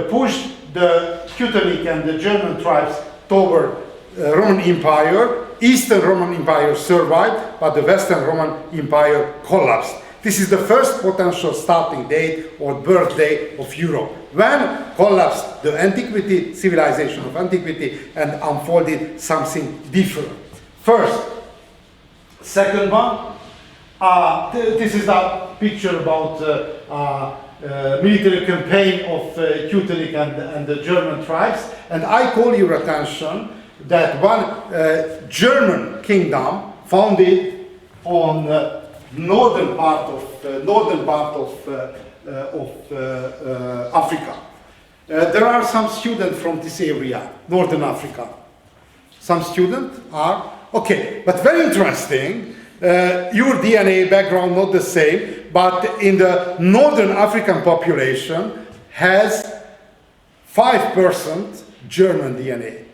pushed the Teutonic and the German tribes toward Roman Empire. Eastern Roman Empire survived, but the Western Roman Empire collapsed. This is the first potential starting date or birthday of Europe, when collapsed the antiquity, civilization of antiquity, and unfolded something different. First. Second one, this is a picture about military campaign of Teutonic and the German tribes, and I call your attention that one German kingdom founded on northern part of Africa. There are some students from this area, northern Africa. Some students are okay, but very interesting. Your DNA background not the same, but in the northern African population has 5% German DNA.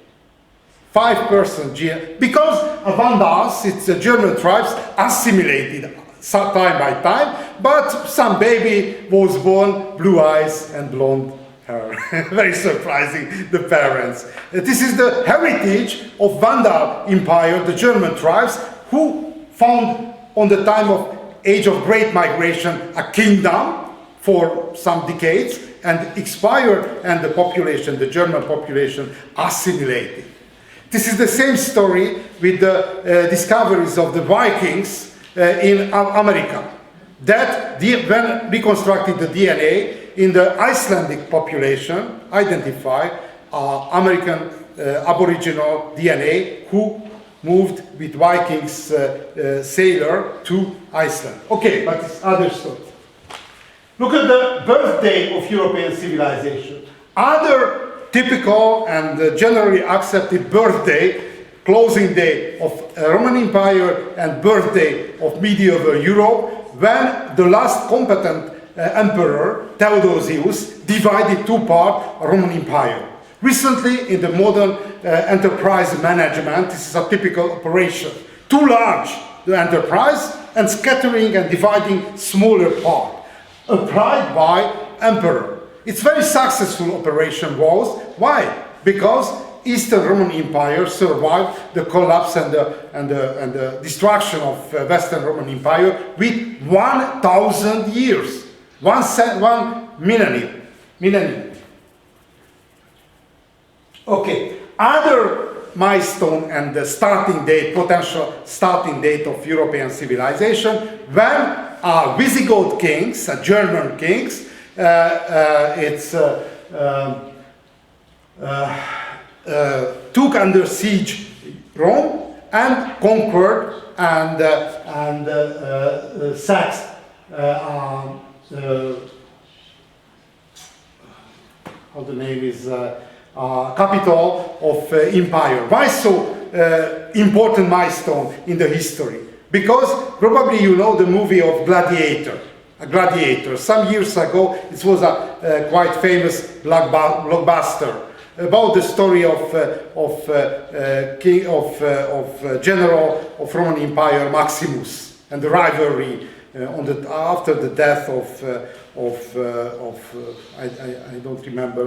5% because Vandals, it's the German tribes, assimilated time by time, but some baby was born blue eyes and blonde hair. Very surprising, the parents. This is the heritage of Vandal Empire, the German tribes, who found on the time of Age of Great Migration a kingdom for some decades and expired, and the population, the German population, assimilated. This is the same story with the discoveries of the Vikings in America. That when reconstructed the DNA in the Icelandic population, identify American Aboriginal DNA who moved with Vikings sailor to Iceland. Okay, but it's other story. Look at the birthday of European civilization. Other typical and generally accepted birthday, closing day of Roman Empire and birthday of medieval Europe, when the last competent emperor, Theodosius, divided two parts Roman Empire. Recently, in the modern enterprise management, this is a typical operation. Too large, the enterprise, and scattering and dividing smaller part, applied by emperor. It's very successful operation was. Why? Because Eastern Roman Empire survived the collapse and the destruction of Western Roman Empire with 1,000 years, one millennium. Okay, other milestone and the starting date, potential starting date of European civilization, when Visigoth kings, German kings, took under siege Rome and conquered and sacked how the name is capital of empire. Why so important milestone in the history? Because probably you know the movie of Gladiator. Gladiator. Some years ago, it was a quite famous blockbuster about the story of general of Roman Empire Maximus and the rivalry after the death I don't remember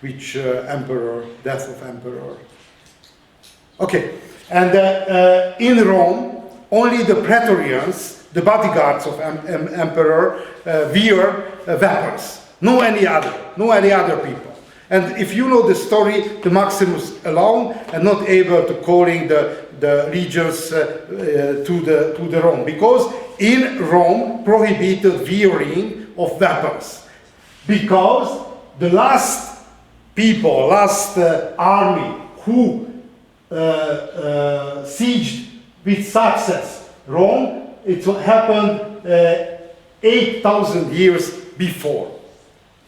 which emperor, death of emperor. Okay, and in Rome, only the praetorians, the bodyguards of emperor, wear weapons. No any other people. And if you know the story, the Maximus alone and not able to calling the legions to the Rome, because in Rome prohibited wearing of weapons, because the last army who sieged with success Rome, it happened 8,000 years before.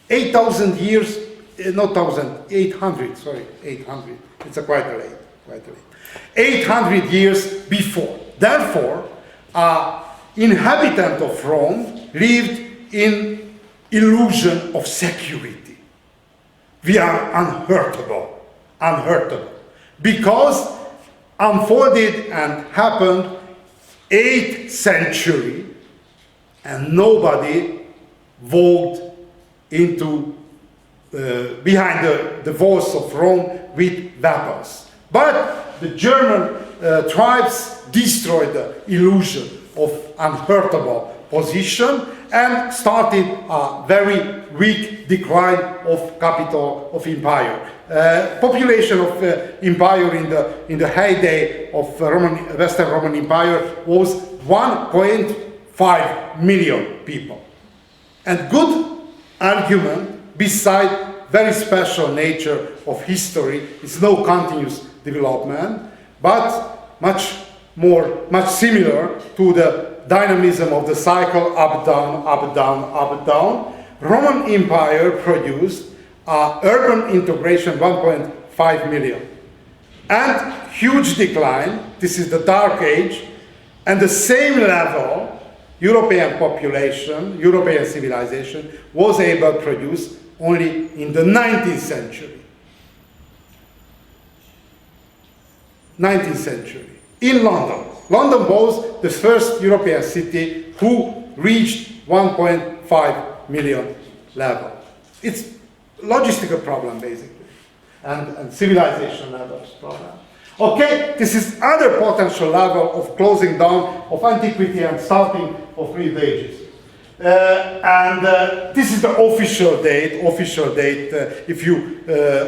8,000 years, not 800, sorry, 800. It's quite late. 800 years before. Therefore, inhabitants of Rome lived in illusion of security. We are unhurtable, because unfolded and happened 8th century, and nobody walked into behind the walls of Rome with weapons. But the German tribes destroyed the illusion of unhurtable position and started a very weak decline of capital of empire. Population of empire in the heyday of Western Roman Empire was 1.5 million people. And good argument beside very special nature of history. It's no continuous development, but much similar to the dynamism of the cycle, up, down, up, down, up, down. Roman Empire produced urban integration 1.5 million. And huge decline, this is the Dark Age, and the same level European population, European civilization was able to produce only in the 19th century. 19th century, in London. London was the first European city who reached 1.5 million level. It's logistical problem basically, and civilization levels problem. Okay, this is other potential level of closing down of antiquity and starting of Middle Ages. This is the official date. If you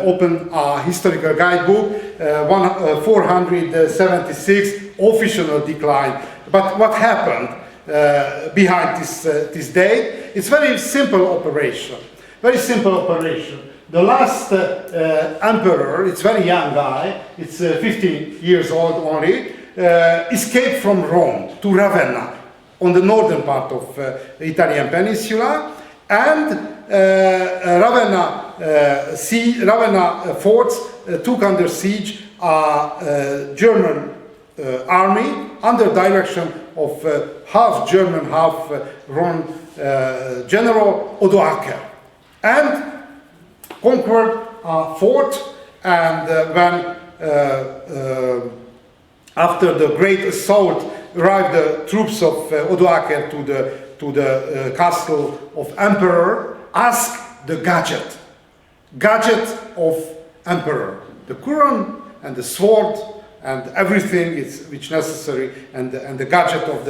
open a historical guidebook, 476 official decline. But what happened behind this date? It's very simple operation. Very simple operation. The last emperor, it's very young guy, it's 15 years old only, escaped from Rome to Ravenna, on the northern part of Italian peninsula, and Ravenna forts took under siege a German army under direction of half German, half Roman General Odoacer, and conquered a fort. And when after the great assault arrived the troops of Odoacer to the castle of emperor, asked the gadget of emperor, the crown and the sword and everything which necessary, and the gadget of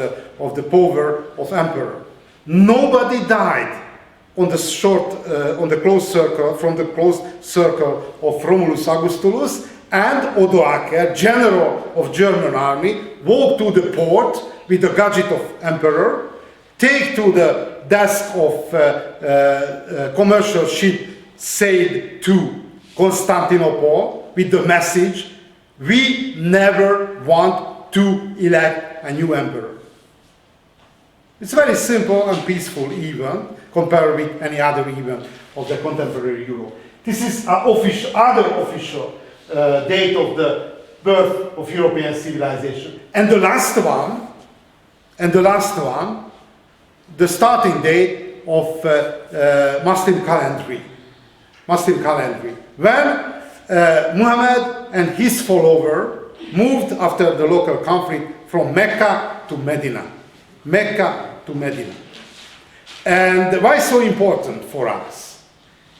the power of emperor. Nobody died on the close circle, from the close circle of Romulus Augustulus, and Odoacer, general of German army, walked to the port with the gadget of emperor, take to the desk of commercial ship, sailed to Constantinople with the message, we never want to elect a new emperor. It's very simple and peaceful event compared with any other event of the contemporary Europe. This is other official date of the birth of European civilization. And the last one, the starting date of Muslim calendar. When Muhammad and his follower moved after the local conflict from Mecca to Medina. And why so important for us?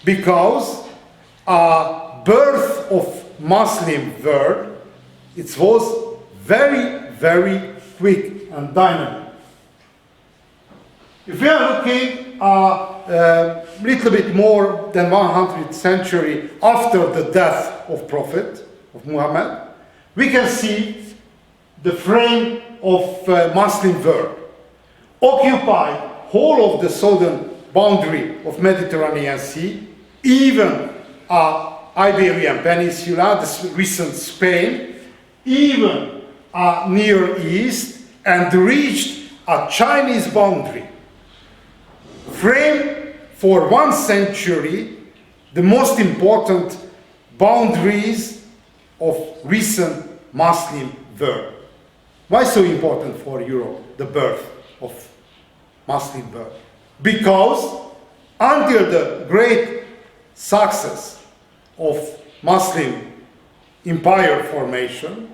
Because birth of Muslim world, it was very, very quick and dynamic. If we are looking a little bit more than 100th century after the death of Prophet, of Muhammad, we can see the frame of Muslim world. Occupied whole of the southern boundary of Mediterranean Sea, even Iberian Peninsula, the recent Spain, even Near East, and reached a Chinese boundary. Frame for 1 century the most important boundaries of recent Muslim world. Why so important for Europe, the birth of Muslim birth? Because until the great success of Muslim empire formation,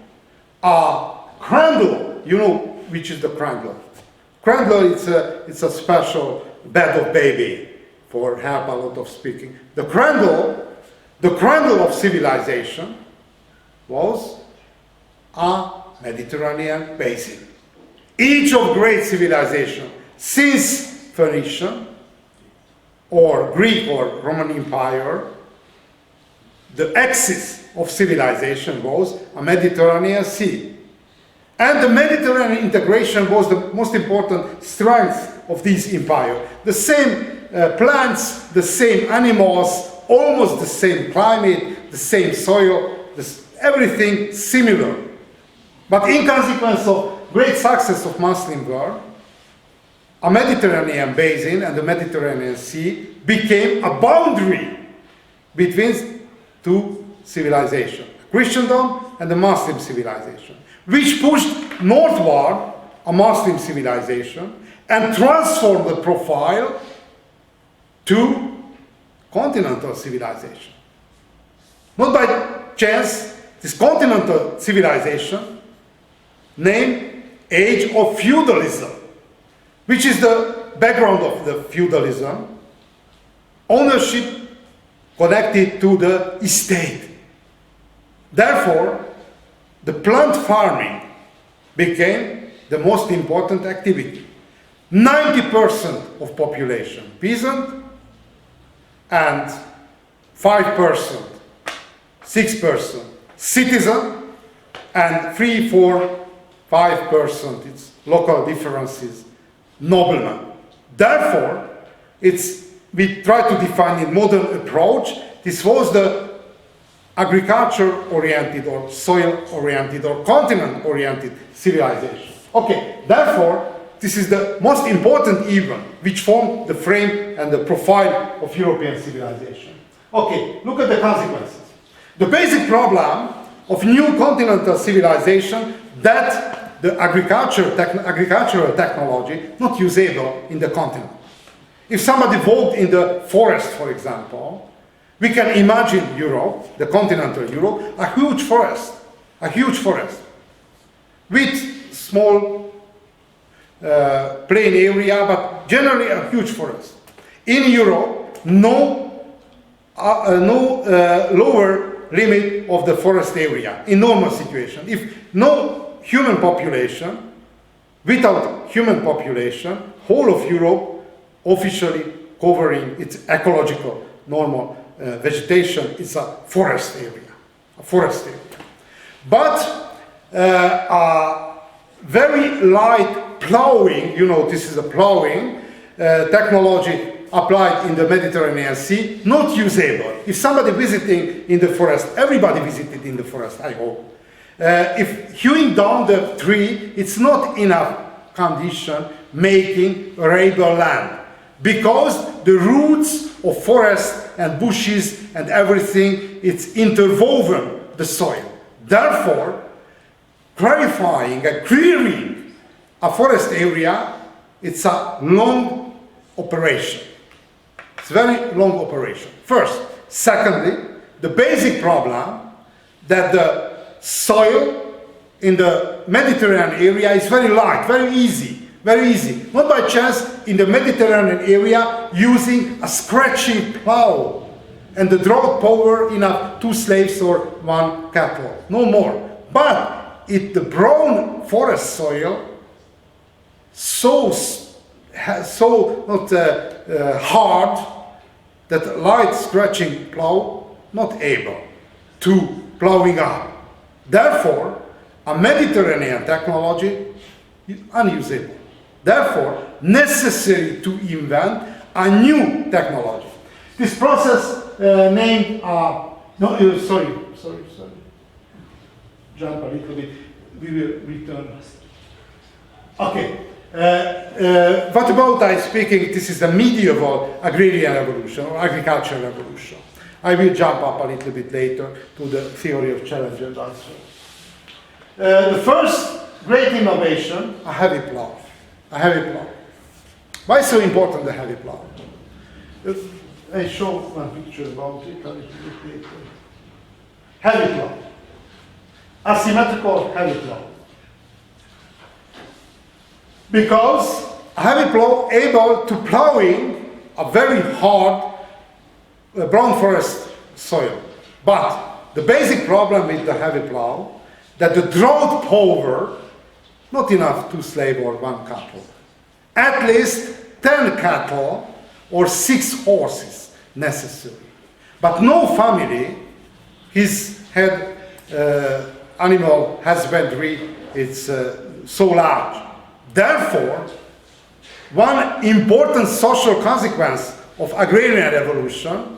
Crandall, you know which is the Crandall? Crandall, it's a special bed of baby for help a lot of speaking. The Crandall of civilization was a Mediterranean basin. Each of great civilization since Phoenician or Greek or Roman Empire, the axis of civilization was a Mediterranean Sea. And the Mediterranean integration was the most important strength of this empire. The same plants, the same animals, almost the same climate, the same soil, everything similar. But in consequence of great success of Muslim world, a Mediterranean basin and the Mediterranean Sea became a boundary between two civilizations, Christendom and the Muslim civilization, which pushed northward a Muslim civilization and transformed the profile to continental civilization. Not by chance, this continental civilization named Age of Feudalism, which is the background of the feudalism, ownership connected to the estate. Therefore, the plant farming became the most important activity. 90% of population peasant and 5%, 6% citizen and 3, 4, 5%, it's local differences, noblemen. Therefore, we try to define in modern approach, this was the agriculture-oriented or soil-oriented or continent-oriented civilization. Okay, therefore, this is the most important event which formed the frame and the profile of European civilization. Okay, look at the consequences. The basic problem of new continental civilization that the agricultural technology not usable in the continent. If somebody walked in the forest, for example, we can imagine Europe, the continental Europe, a huge forest with small plain area, but generally a huge forest. In Europe, no lower limit of the forest area in normal situation. If no human population, without human population, whole of Europe officially covering its ecological normal vegetation is a forest area. But a very light plowing, this is a plowing technology applied in the Mediterranean Sea, not usable. If somebody visiting in the forest, everybody visited in the forest, I hope. If hewing down the tree, it's not enough condition making arable land, because the roots of forest and bushes and everything, it's interwoven the soil. Therefore, clarifying and clearing a forest area, it's a long operation. It's a very long operation. First. Secondly, the basic problem that the soil in the Mediterranean area is very light, very easy. Not by chance in the Mediterranean area using a scratching plow and the drought power enough 2 slaves or 1 cattle, no more. But the brown forest soil so not hard that light scratching plow not able to plowing up. Therefore, a Mediterranean technology is unusable. Therefore, necessary to invent a new technology. This process named, sorry. Jump a little bit, we will return. Okay, what about I speaking, this is the medieval agrarian revolution or agricultural revolution. I will jump up a little bit later to the theory of challenge and answer. The first great innovation, a heavy plow. Why so important the heavy plow? I show one picture about it a little bit later. Heavy plow. Asymmetrical heavy plow. Because a heavy plow able to plowing a very hard brown forest soil. But the basic problem with the heavy plow, that the drought power, not enough 2 slave or 1 cattle. At least 10 cattle or 6 horses necessary. But no family, his head animal husbandry, it's so large. Therefore, one important social consequence of agrarian revolution,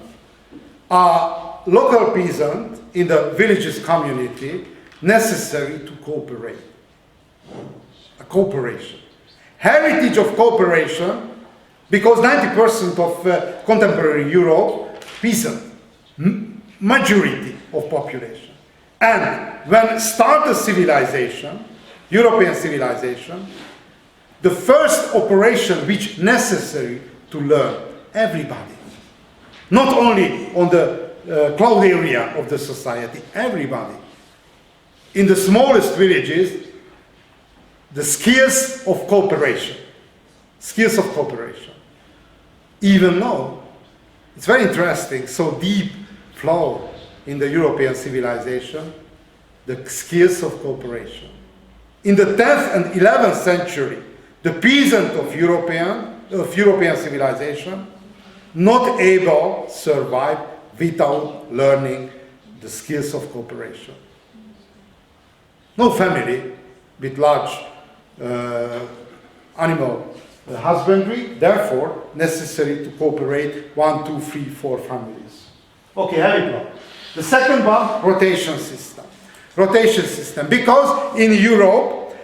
local peasant in the villages community necessary to cooperate. A cooperation. Heritage of cooperation, because 90% of contemporary Europe, peasant, majority of population. And when started civilization, European civilization, the first operation which necessary to learn, everybody. Not only on the cloud area of the society, everybody. In the smallest villages, the skills of cooperation. Skills of cooperation. Even though, it's very interesting, so deep flow in the European civilization, the skills of cooperation. In the 10th and 11th century, the peasant of European civilization not able to survive without learning the skills of cooperation. No family with large animal husbandry, therefore necessary to cooperate 1, 2, 3, 4 families. Okay, heavy plow. The second one, rotation system. Rotation system, because in Europe,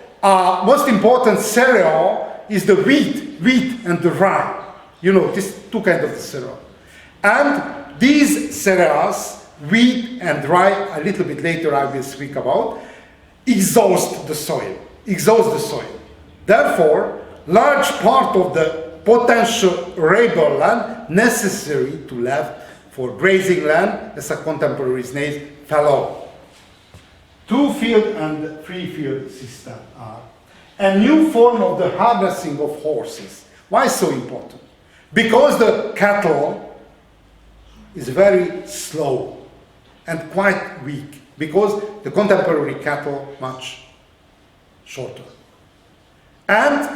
most important cereal is the wheat and the rye. You know, these two kinds of cereal. And these cereals, wheat and rye, a little bit later I will speak about, exhaust the soil. Therefore, large part of the potential arable land necessary to left for grazing land, as a contemporary name, fallow. Two-field and three-field system are a new form of the harnessing of horses. Why so important? Because the cattle is very slow and quite weak, because the contemporary cattle much shorter. And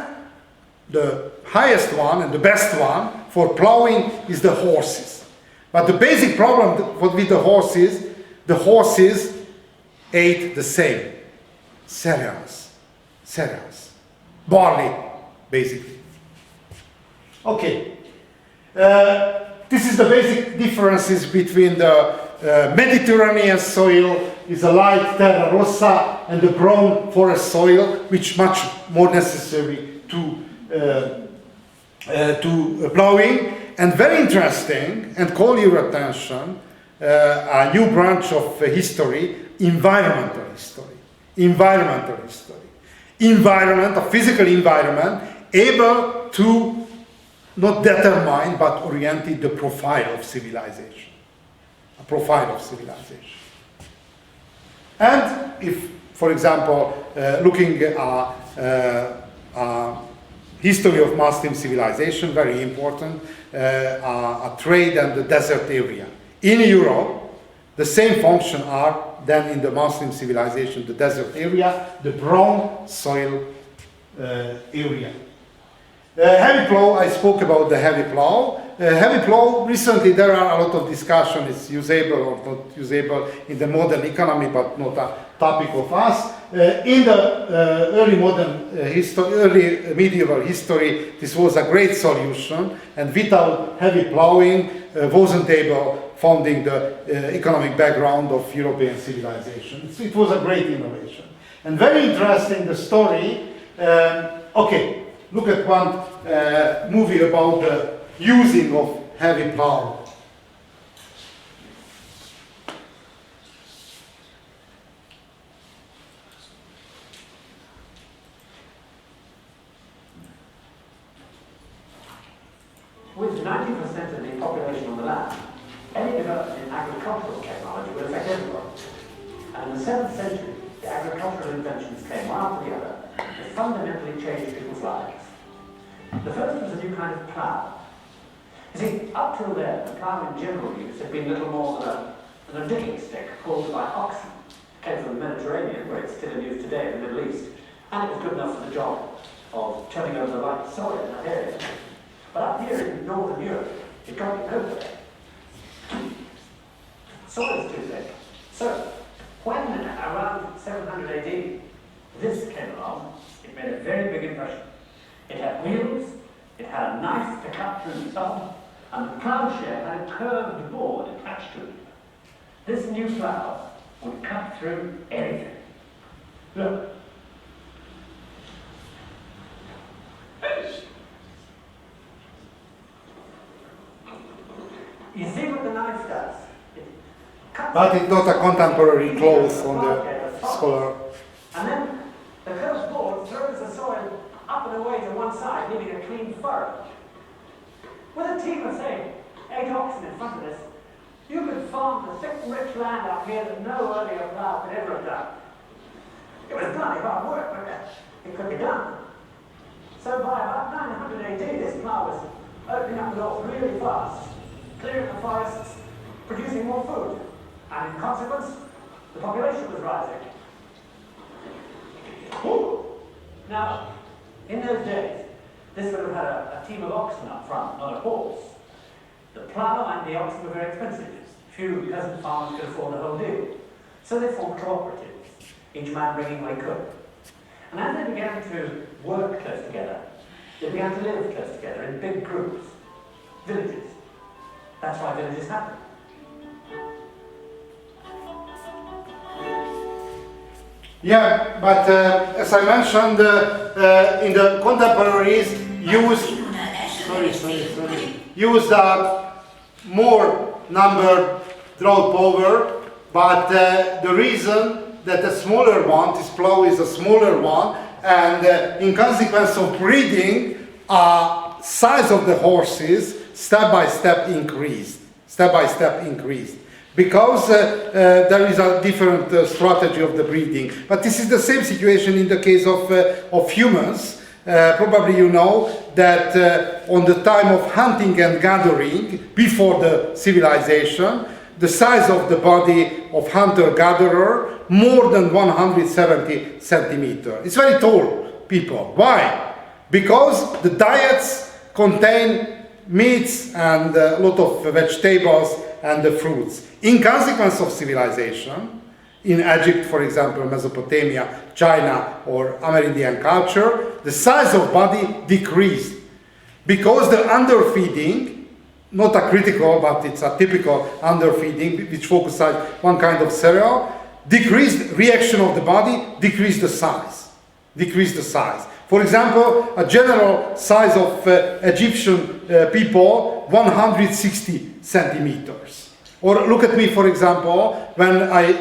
the highest one and the best one for plowing is the horses. But the basic problem with the horses ate the same cereals, barley, basically. Okay, this is the basic differences between the Mediterranean soil is a light terra rossa and the brown forest soil, which much more necessary to plowing. And very interesting, and call your attention, a new branch of history, environmental history. Environment, a physical environment, able to not determine but oriented the profile of civilization. A profile of civilization. And if, for example, looking at history of Muslim civilization, very important, a trade and the desert area. In Europe, the same function are then in the Muslim civilization, the desert area, the brown soil area. Heavy plow, I spoke about the heavy plow. Heavy plow, recently there are a lot of discussion, it's usable or not usable in the modern economy, but not a topic of us. In the early medieval history, this was a great solution, and without heavy plowing, wasn't able founding the economic background of European civilization. It was a great innovation. And very interesting, the story, okay, look at one movie about the using of heavy plow. With 90% of the population on the land, any development in agricultural technology will affect everyone. And in the 7th century, the agricultural inventions came one after the other to fundamentally change people's lives. The first was a new kind of plough. You see, up till then, the plough in general use had been little more than a digging stick pulled by oxen. It came from the Mediterranean, where it's still in use today in the Middle East, and it was good enough for the job of turning over the light soil in that area. But up here in Northern Europe, it got nowhere. Soil is too thick. So, when around 700 AD, this came along, it made a very big impression. It had wheels, it had a knife to cut through the sod, and the ploughshare had a curved board attached to it. This new plough would cut through anything. Look. You see what the knife does? It cuts But it's not a contemporary clothes on the scholar. and then the curved board throws the soil up and away to one side, leaving a clean furrow. With a team of, say, 8 oxen in front of this, you could farm the thick, rich land up here that no earlier plough could ever have done. It was bloody hard work, but it could be done. So by about 900 AD, this plough was opening up the north really fast, clearing the forests, producing more food, and in consequence, the population was rising. Now, in those days, this would have had a team of oxen up front, not a horse. The plough and the oxen were very expensive. Few peasant farmers could afford the whole deal. So they formed cooperatives, each man bringing what he could. And as they began to work close together, they began to live close together in big groups, villages. That's why villages happen. Yeah, but as I mentioned, in the contemporaries used more number draw power, but the reason that the smaller one, this plow is a smaller one, and in consequence of breeding, size of the horses step by step increased, because there is a different strategy of the breeding. But this is the same situation in the case of humans. Probably you know that on the time of hunting and gathering, before the civilization, the size of the body of hunter-gatherer more than 170 centimeters. It's very tall people. Why? Because the diets contain meats and a lot of vegetables and the fruits. In consequence of civilization, in Egypt, for example, Mesopotamia, China, or Amerindian culture, the size of body decreased because the underfeeding, not a critical, but it's a typical underfeeding, which focuses on one kind of cereal, decreased reaction of the body, decreased the size. For example, a general size of Egyptian people, 160 centimeters. Or look at me, for example, when I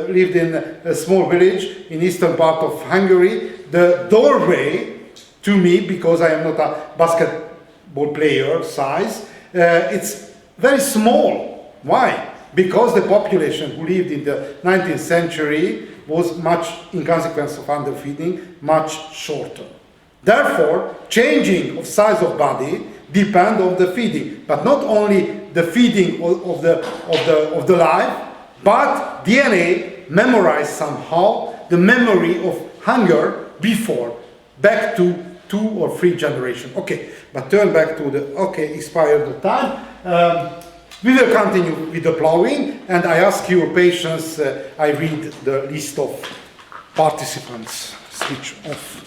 lived in a small village in eastern part of Hungary, the doorway to me, because I am not a basketball player size, it's very small. Why? Because the population who lived in the 19th century was much, in consequence of underfeeding, much shorter. Therefore, changing of size of body depend on the feeding, but not only the feeding of the life, but DNA memorize somehow the memory of hunger before, back to 2 or 3 generations. Okay, but turn back to the, expired the time. We will continue with the plowing, and I ask your patience, I read the list of participants. Switch off.